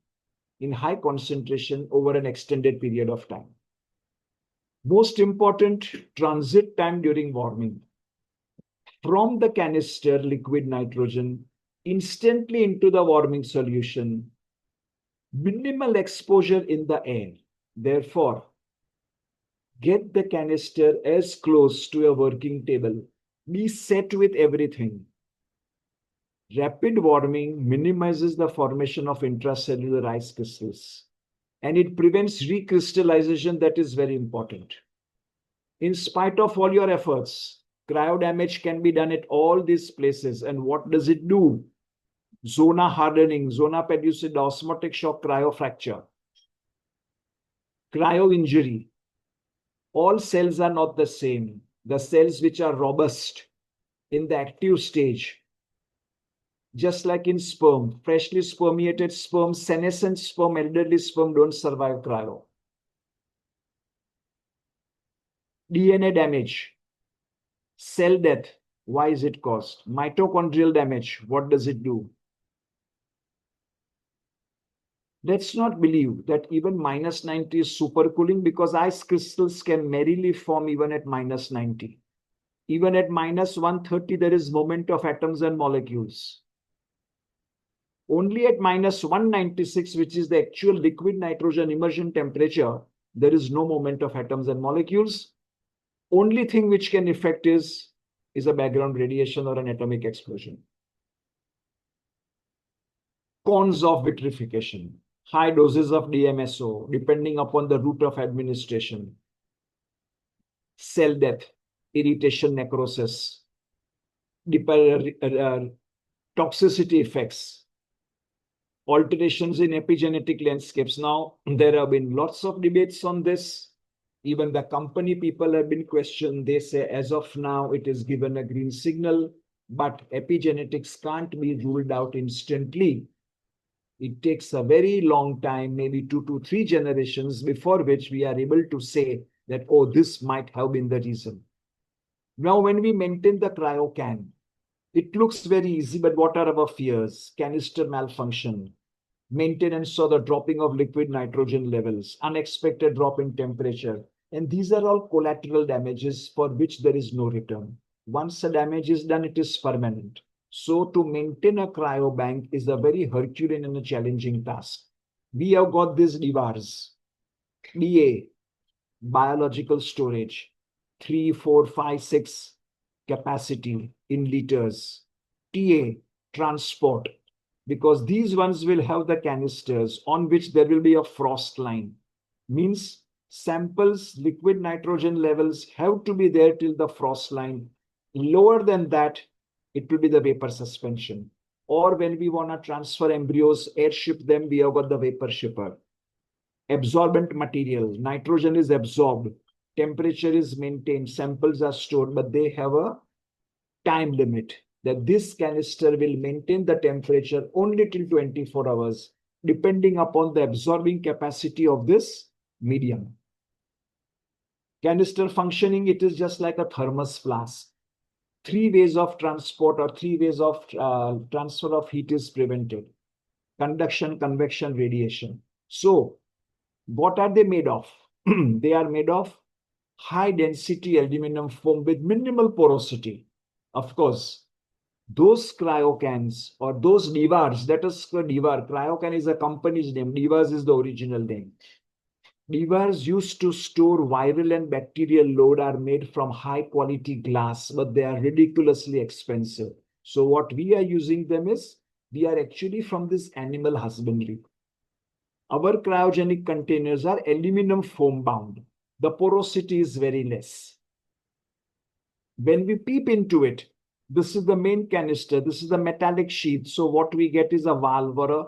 in high concentration over an extended period of time. Most important, transit time during warming. From the canister liquid nitrogen instantly into the warming solution, minimal exposure in the air. Therefore, get the canister as close to a working table. Be set with everything. Rapid warming minimizes the formation of intracellular ice crystals, and it prevents recrystallization. That is very important. In spite of all your efforts, cryo damage can be done at all these places. And what does it do? Zona hardening, zona pellucida, osmotic shock, cryo fracture, cryo injury. All cells are not the same. The cells which are robust in the active stage, just like in sperm, freshly spermiated sperm, senescent sperm, elderly sperm don't survive cryo. DNA damage, cell death, why is it caused? Mitochondrial damage, what does it do? Let's not believe that even minus 90 is supercooling, because ice crystals can merrily form even at minus 90. Even at minus 130, there is movement of atoms and molecules. Only at minus 196, which is the actual liquid nitrogen immersion temperature, there is no movement of atoms and molecules. Only thing which can affect is a background radiation or an atomic explosion. Cons of vitrification. High doses of DMSO, depending upon the route of administration. Cell death, irritation, necrosis, toxicity effects, alterations in epigenetic landscapes. Now, there have been lots of debates on this. Even the company people have been questioned. They say, as of now, it is given a green signal, but epigenetics can't be ruled out instantly. It takes a very long time, maybe 2 to 3 generations, before which we are able to say that, oh, this might have been the reason. Now, when we maintain the cryo can, it looks very easy, but what are our fears? Canister malfunction, maintenance or the dropping of liquid nitrogen levels, unexpected drop in temperature. And these are all collateral damages for which there is no return. Once the damage is done, it is permanent. So to maintain a cryo bank is a very Herculean and a challenging task. We have got these DVARs, BA, biological storage, 3, 4, 5, 6 capacity in liters, TA, transport, because these ones will have the canisters on which there will be a frost line. Means samples, liquid nitrogen levels have to be there till the frost line. Lower than that, it will be the vapor suspension. Or when we want to transfer embryos, airship them, we have got the vapor shipper. Absorbent material, nitrogen is absorbed, temperature is maintained, samples are stored, but they have a time limit that this canister will maintain the temperature only till 24 hours, depending upon the absorbing capacity of this medium. Canister functioning, it is just like a thermos flask. 3 ways of transport or 3 ways of transfer of heat is prevented. Conduction, convection, radiation. So, what are they made of? They are made of high density aluminum foam with minimal porosity. Of course, those cryocans or those DVARs, that is DVAR, cryocan is a company's name, DVARs is the original name. Beavers used to store viral and bacterial load are made from high quality glass, but they are ridiculously expensive. So what we are using them is, we are actually from this animal husbandry. Our cryogenic containers are aluminum foam bound. The porosity is very less. When we peep into it, this is the main canister, this is the metallic sheath. So what we get is a valve or a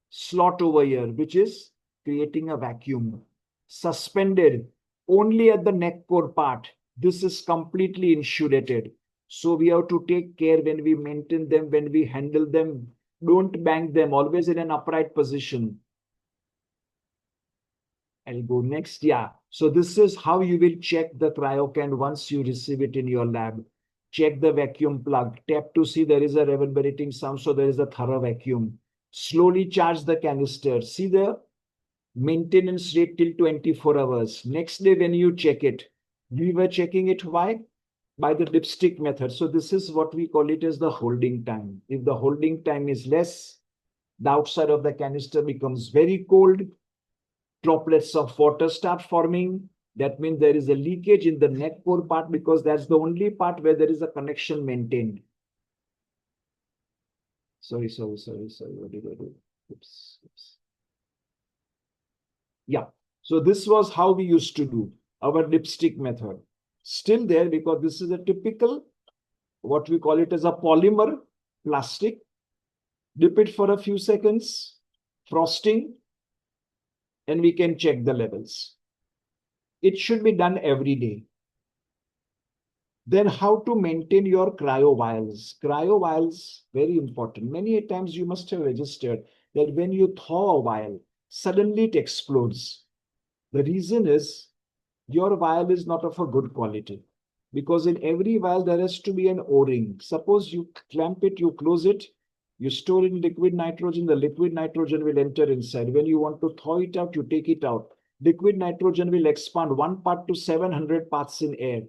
slot over here, which is creating a vacuum. Suspended only at the neck core part. This is completely insulated. So we have to take care when we maintain them, when we handle them. Don't bang them, always in an upright position. I'll go next. Yeah. So this is how you will check the cryocan once you receive it in your lab. Check the vacuum plug. Tap to see there is a reverberating sound. So there is a thorough vacuum. Slowly charge the canister. See the maintenance rate till 24 hours. Next day when you check it, we were checking it why? By the dipstick method. So this is what we call it as the holding time. If the holding time is less, the outside of the canister becomes very cold. Droplets of water start forming. That means there is a leakage in the neck core part, because that's the only part where there is a connection maintained. Sorry. What did I do? Oops. Yeah. So this was how we used to do our dipstick method. Still there, because this is a typical, what we call it as a polymer plastic. Dip it for a few seconds, frosting, and we can check the levels. It should be done every day. Then how to maintain your cryo vials. Cryo vials, very important. Many times you must have registered that when you thaw a vial, suddenly it explodes. The reason is your vial is not of a good quality, because in every vial there has to be an O-ring. Suppose you clamp it, you close it, you store in liquid nitrogen, the liquid nitrogen will enter inside. When you want to thaw it out, you take it out. Liquid nitrogen will expand 1 part to 700 parts in air.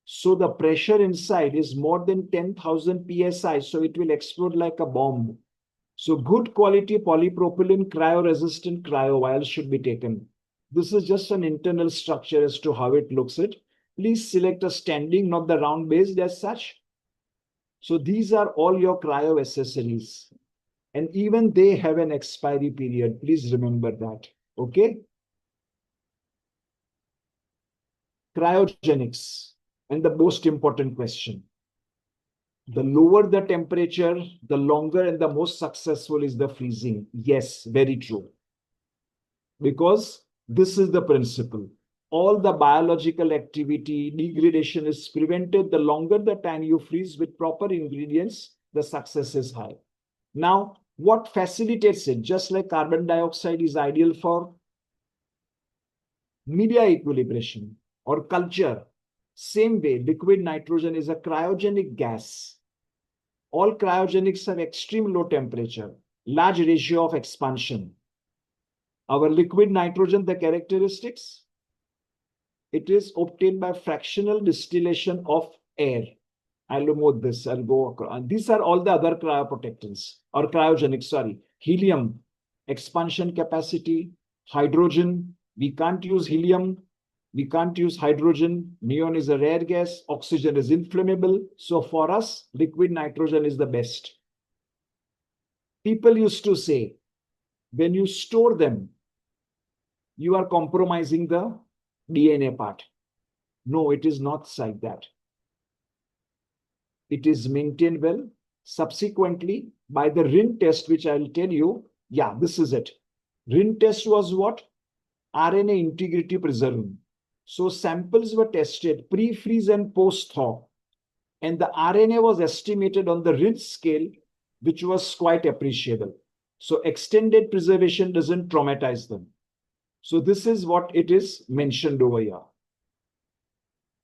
So the pressure inside is more than 10,000 psi, so it will explode like a bomb. So good quality polypropylene cryo-resistant cryo vials should be taken. This is just an internal structure as to how it looks it. Please select a standing, not the round based as such. So these are all your cryo accessories. And even they have an expiry period. Please remember that. Okay. Cryogenics. And the most important question. The lower the temperature, the longer and the most successful is the freezing. Yes, very true. Because this is the principle. All the biological activity, degradation is prevented. The longer the time you freeze with proper ingredients, the success is high. Now, what facilitates it? Just like carbon dioxide is ideal for media equilibration or culture, same way, liquid nitrogen is a cryogenic gas. All cryogenics have extreme low temperature, large ratio of expansion. Our liquid nitrogen, the characteristics, it is obtained by fractional distillation of air. I'll remove this, I'll go across. These are all the other cryoprotectants or cryogenics, sorry. Helium, expansion capacity, hydrogen, we can't use helium, we can't use hydrogen, neon is a rare gas, oxygen is inflammable. So for us, liquid nitrogen is the best. People used to say, when you store them, you are compromising the DNA part. No, it is not like that. It is maintained well. Subsequently, by the RIN test, which I'll tell you, yeah, this is it. RIN test was what? RNA integrity preserving. So samples were tested pre-freeze and post-thaw. And the RNA was estimated on the RIN scale, which was quite appreciable. So extended preservation doesn't traumatize them. So this is what it is mentioned over here.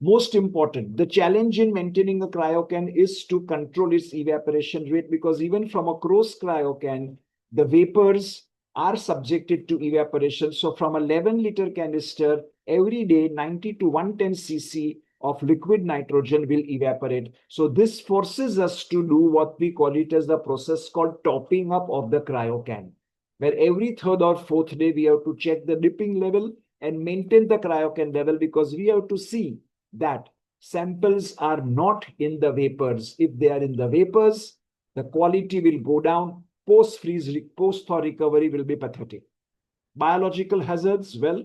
Most important, the challenge in maintaining a cryocan is to control its evaporation rate, because even from a closed cryocan, the vapors are subjected to evaporation. So from a 11-liter canister, every day 90 to 110 cc of liquid nitrogen will evaporate. So this forces us to do what we call it as the process called topping up of the cryocan. where every third or fourth day we have to check the dipping level and maintain the cryocan level, because we have to see that samples are not in the vapors. If they are in the vapors, the quality will go down. Post-freeze, post-thaw recovery will be pathetic. Biological hazards, well,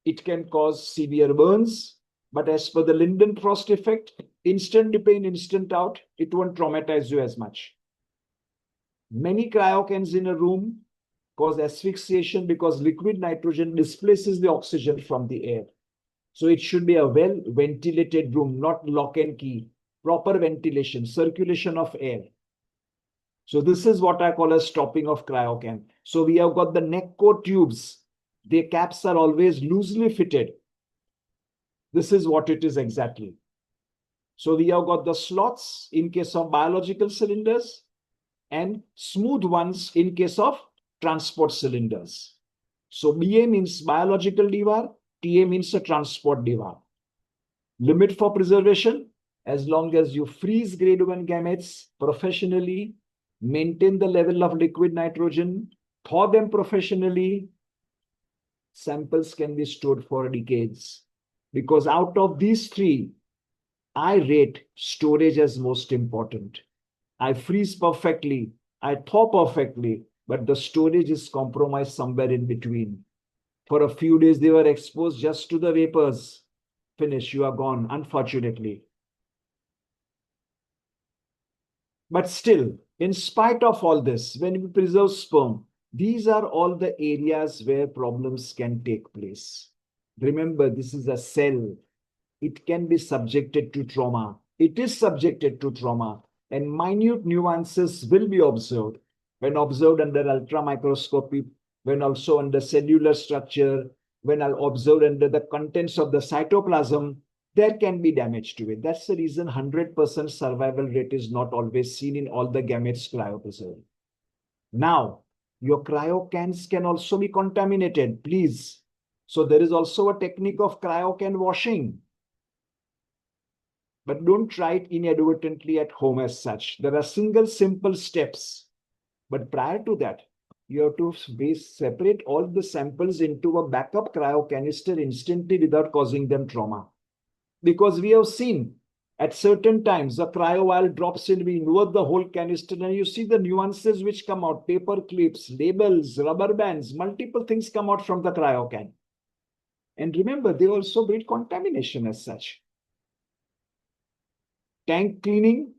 it can cause severe burns, but as per the Linden-Frost effect, instant pain, instant out, it won't traumatize you as much. Many cryocans in a room cause asphyxiation because liquid nitrogen displaces the oxygen from the air. So it should be a well-ventilated room, not lock and key. Proper ventilation, circulation of air. So this is what I call a stopping of cryocan. So we have got the neck core tubes. The caps are always loosely fitted. This is what it is exactly. So we have got the slots in case of biological cylinders and smooth ones in case of transport cylinders. So BA means biological devar, TA means a transport devar. Limit for preservation, as long as you freeze grade 1 gametes professionally, maintain the level of liquid nitrogen, thaw them professionally, samples can be stored for decades. Because out of these three, I rate storage as most important. I freeze perfectly, I thaw perfectly, but the storage is compromised somewhere in between. For a few days, they were exposed just to the vapors. Finish, you are gone, unfortunately. But still, in spite of all this, when we preserve sperm, these are all the areas where problems can take place. Remember, this is a cell. It can be subjected to trauma. It is subjected to trauma, and minute nuances will be observed. When observed under ultramicroscopy, when also under cellular structure, when observed under the contents of the cytoplasm, there can be damage to it. That's the reason 100% survival rate is not always seen in all the gametes cryopreserved. Now, your cryocans can also be contaminated, please. So there is also a technique of cryocan washing. But don't try it inadvertently at home as such. There are single simple steps. But prior to that, you have to separate all the samples into a backup cryo canister instantly without causing them trauma. Because we have seen at certain times the cryo vial drops in, we invert the whole canister, and you see the nuances which come out, paper clips, labels, rubber bands, multiple things come out from the cryocan. And remember, they also breed contamination as such. Tank cleaning,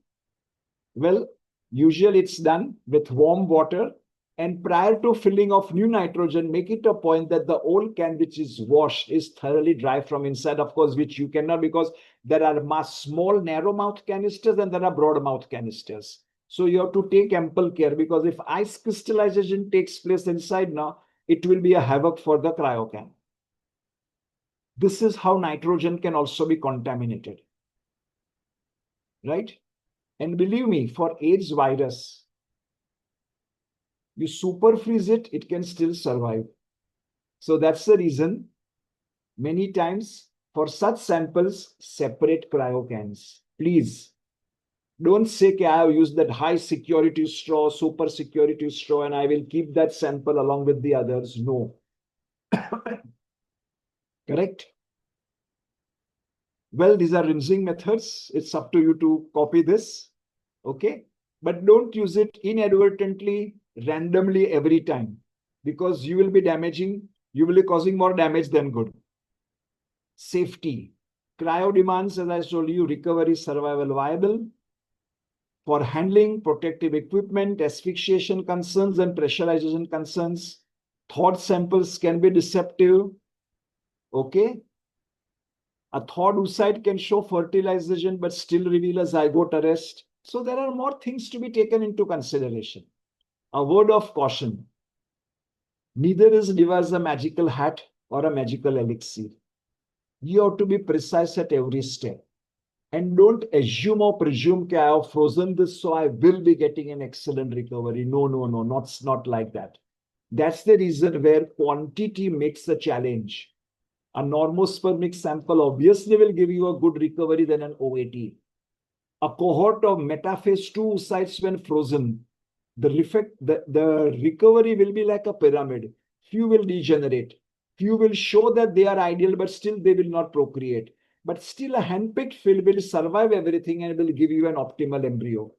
well, usually it's done with warm water, and prior to filling of new nitrogen, make it a point that the old can which is washed is thoroughly dry from inside, of course, which you cannot, because there are small narrow mouth canisters and there are broad mouth canisters. So you have to take ample care, because if ice crystallization takes place inside now, it will be a havoc for the cryocan. This is how nitrogen can also be contaminated, right? And believe me, for AIDS virus, you super freeze it, it can still survive. So that's the reason many times for such samples, separate cryocans. Please don't say, I have used that high security straw, super security straw, and I will keep that sample along with the others. No. Correct? Well, these are rinsing methods. It's up to you to copy this. Okay? But don't use it inadvertently, randomly every time, because you will be damaging, you will be causing more damage than good. Safety. Cryo demands, as I told you, recovery, survival, viable. For handling, protective equipment, asphyxiation concerns and pressurization concerns. Thawed samples can be deceptive. Okay? A thawed oocyte can show fertilization but still reveal a zygote arrest. So there are more things to be taken into consideration. A word of caution. Neither is device a magical hat or a magical elixir. You have to be precise at every step. And don't assume or presume that I have frozen this, so I will be getting an excellent recovery. No, not like that. That's the reason where quantity makes a challenge. A normospermic sample obviously will give you a good recovery than an OAT. A cohort of metaphase 2 oocytes when frozen the recovery will be like a pyramid. Few will degenerate. Few will show that they are ideal, but still they will not procreate. But still a handpicked fill will survive everything and will give you an optimal embryo.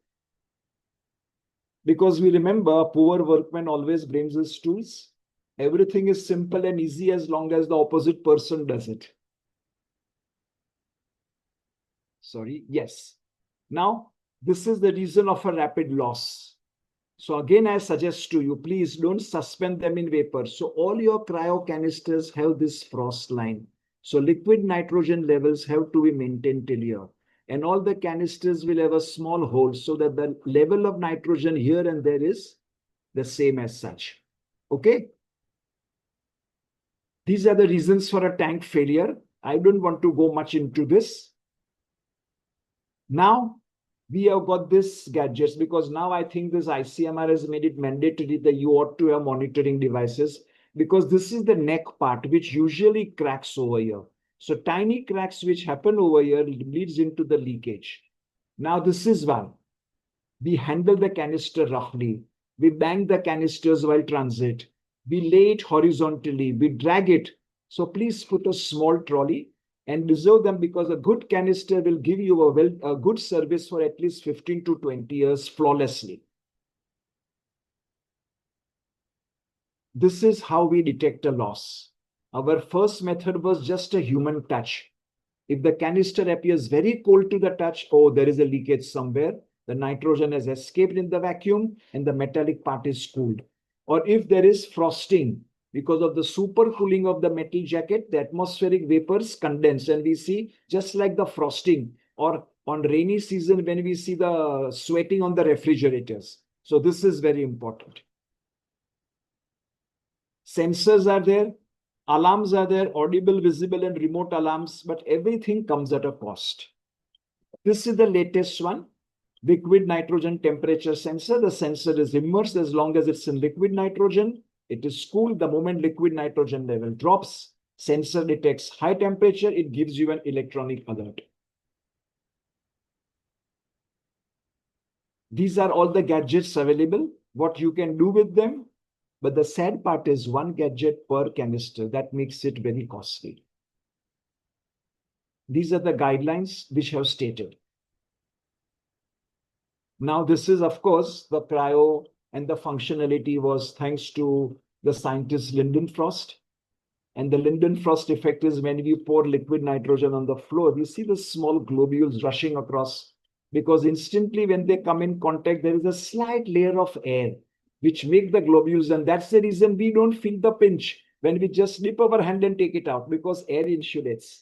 Because we remember, poor workman always brings his tools. Everything is simple and easy as long as the opposite person does it. Sorry, yes. Now, this is the reason of a rapid loss. So again, I suggest to you, please don't suspend them in vapor. So all your cryo canisters have this frost line. So liquid nitrogen levels have to be maintained till here. And all the canisters will have a small hole so that the level of nitrogen here and there is the same as such. Okay? These are the reasons for a tank failure. I don't want to go much into this. Now, we have got this gadgets because now I think this ICMR has made it mandatory that you ought to have monitoring devices because this is the neck part which usually cracks over here. So tiny cracks which happen over here leads into the leakage. Now this is why we handle the canister roughly. We bang the canisters while transit. We lay it horizontally. We drag it. So please put a small trolley and reserve them because a good canister will give you a good service for at least 15 to 20 years flawlessly. This is how we detect a loss. Our first method was just a human touch. If the canister appears very cold to the touch, oh, there is a leakage somewhere. The nitrogen has escaped in the vacuum and the metallic part is cooled. Or if there is frosting, because of the super cooling of the metal jacket, the atmospheric vapors condense and we see just like the frosting or on rainy season when we see the sweating on the refrigerators. So this is very important. Sensors are there, alarms are there, audible, visible and remote alarms, but everything comes at a cost. This is the latest one. Liquid nitrogen temperature sensor. The sensor is immersed as long as it's in liquid nitrogen. It is cooled. The moment liquid nitrogen level drops, sensor detects high temperature. It gives you an electronic alert. These are all the gadgets available, what you can do with them. But the sad part is one gadget per canister. That makes it very costly. These are the guidelines which have stated. Now, this is, of course, the cryo and the functionality was thanks to the scientist Lindenfrost. And the Lindenfrost effect is when we pour liquid nitrogen on the floor, you see the small globules rushing across because instantly when they come in contact, there is a slight layer of air which make the globules. And that's the reason we don't feel the pinch when we just slip our hand and take it out because air insulates.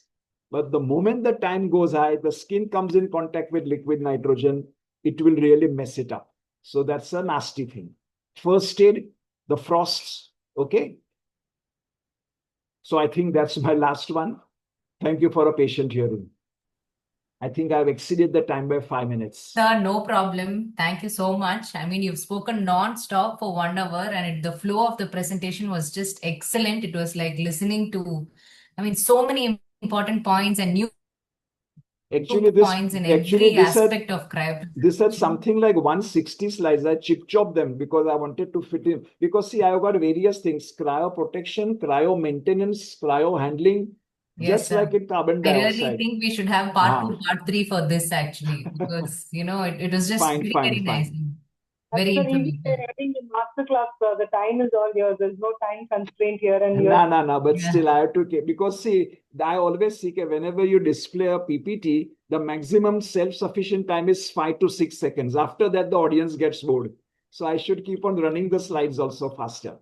But the moment the time goes high, the skin comes in contact with liquid nitrogen, it will really mess it up. So that's a nasty thing. First aid, the frosts, okay? So I think that's my last one. Thank you for a patient hearing. I think I've exceeded the time by 5 minutes. Sir, no problem. Thank you so much. I mean, you've spoken non-stop for 1 hour and the flow of the presentation was just excellent. It was like listening to, I mean, so many important points and new points in every aspect of cryo. This had something like 160 slides. I chip-chopped them because I wanted to fit in. Because see, I've got various things. Cryo protection, cryo maintenance, cryo handling. Yes, just sir. like in carbon dioxide. I really think we should have part 2, part 3 for this actually. Because, you know, it was just very nice. Very informative. Having a masterclass, the time is all yours. There's no time constraint here. And no. But still, I have to keep because see, I always see whenever you display a PPT, the maximum self-sufficient time is 5 to 6 seconds. After that, the audience gets bored. So I should keep on running the slides also faster.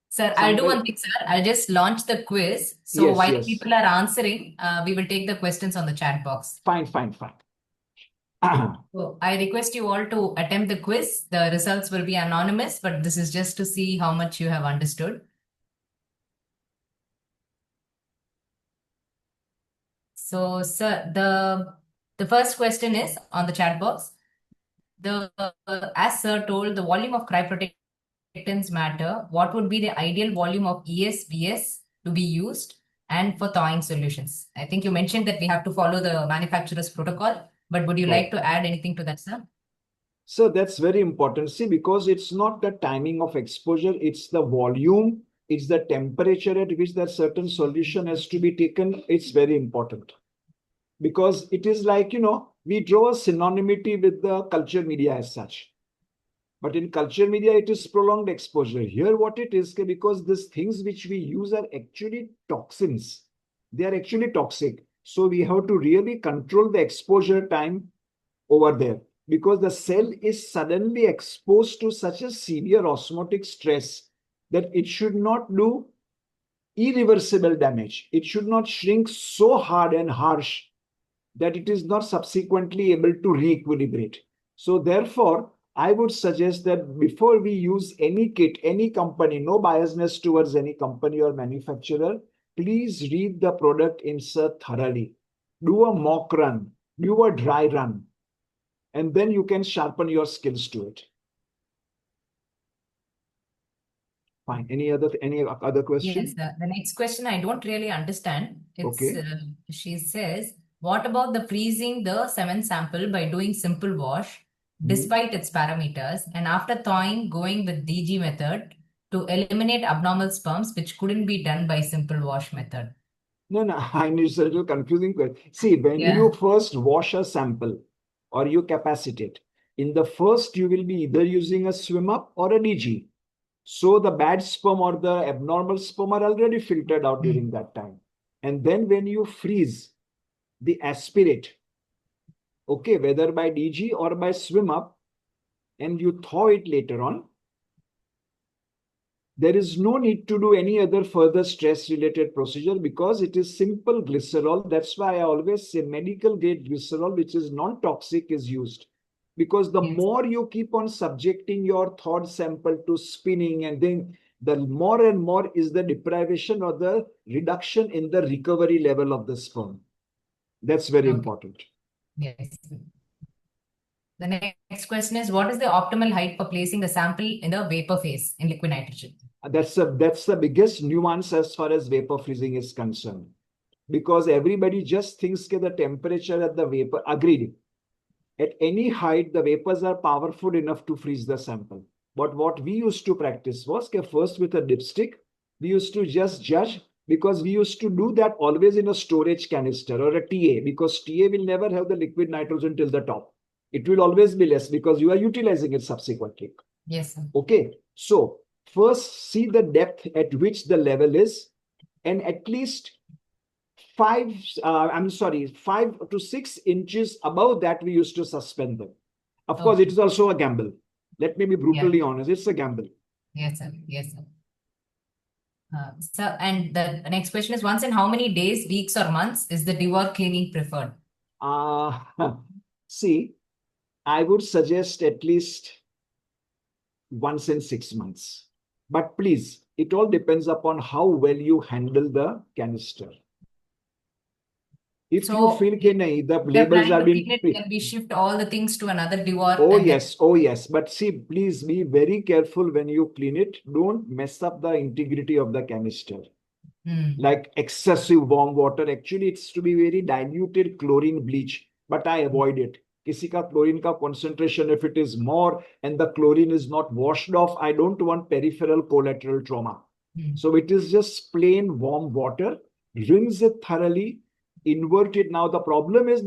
Sir, I'll do one thing, sir. I'll just launch the quiz. So while people are answering, we will take the questions on the chat box. Fine. So I request you all to attempt the quiz. The results will be anonymous, but this is just to see how much you have understood. So, sir, the first question is on the chat box. As sir told, the volume of cryoprotectants matter. What would be the ideal volume of ES/BS to be used and for thawing solutions? I think you mentioned that we have to follow the manufacturer's protocol. But would you like to add anything to that, sir? So that's very important. See, because it's not the timing of exposure, it's the volume, it's the temperature at which that certain solution has to be taken. It's very important. Because it is like, we draw a synonymity with the culture media as such. But in culture media, it is prolonged exposure. Here, what it is, because these things which we use are actually toxins. They are actually toxic. So we have to really control the exposure time over there, because the cell is suddenly exposed to such a severe osmotic stress that it should not do irreversible damage. It should not shrink so hard and harsh that it is not subsequently able to re-equilibrate. So therefore, I would suggest that before we use any kit, any company, no biasness towards any company or manufacturer, please read the product insert thoroughly. Do a mock run, do a dry run, and then you can sharpen your skills to it. Fine. Any other question? Yes, the next question I don't really understand. It's Okay. She says, what about the freezing the semen sample by doing simple wash despite its parameters, and after thawing going with DG method to eliminate abnormal sperms which couldn't be done by simple wash method? No, I need a little confusing question. See, when you first wash a sample or you capacitate, in the first you will be either using a swim up or a DG. So the bad sperm or the abnormal sperm are already filtered out during that time. And then when you freeze the aspirate, okay, whether by DG or by swim up, and you thaw it later on, there is no need to do any other further stress related procedure because it is simple glycerol. That's why I always say medical grade glycerol, which is non-toxic, is used. Because the more you keep on subjecting your thawed sample to spinning, and then the more and more is the deprivation or the reduction in the recovery level of the sperm. That's very important. Yes. The next question is, what is the optimal height for placing the sample in the vapor phase in liquid nitrogen? That's the biggest nuance as far as vapor freezing is concerned. Because everybody just thinks that the temperature at the vapor, agreed. At any height, the vapors are powerful enough to freeze the sample. But what we used to practice was, first with a dipstick, we used to just judge, because we used to do that always in a storage canister or a TA, because TA will never have the liquid nitrogen till the top. It will always be less because you are utilizing it subsequently. Yes, sir. Okay. So first see the depth at which the level is, and at least 5 to 6 inches above that we used to suspend them. Of course, it is also a gamble. Let me be brutally honest. It's a gamble. Yes, sir. Yes, sir. And the next question is, once in how many days, weeks, or months is the dework cleaning preferred? See, I would suggest at least once in 6 months. But please, it all depends upon how well you handle the canister. If you feel the labels are being, can we shift all the things to another dework? Oh yes. But see, please be very careful when you clean it. Don't mess up the integrity of the canister. Like excessive warm water. Actually, it's to be very diluted chlorine bleach, but I avoid it. Kisi ka chlorine ka concentration, if it is more and the chlorine is not washed off, I don't want peripheral collateral trauma. So it is just plain warm water. Rinse it thoroughly. Invert it. Now the problem is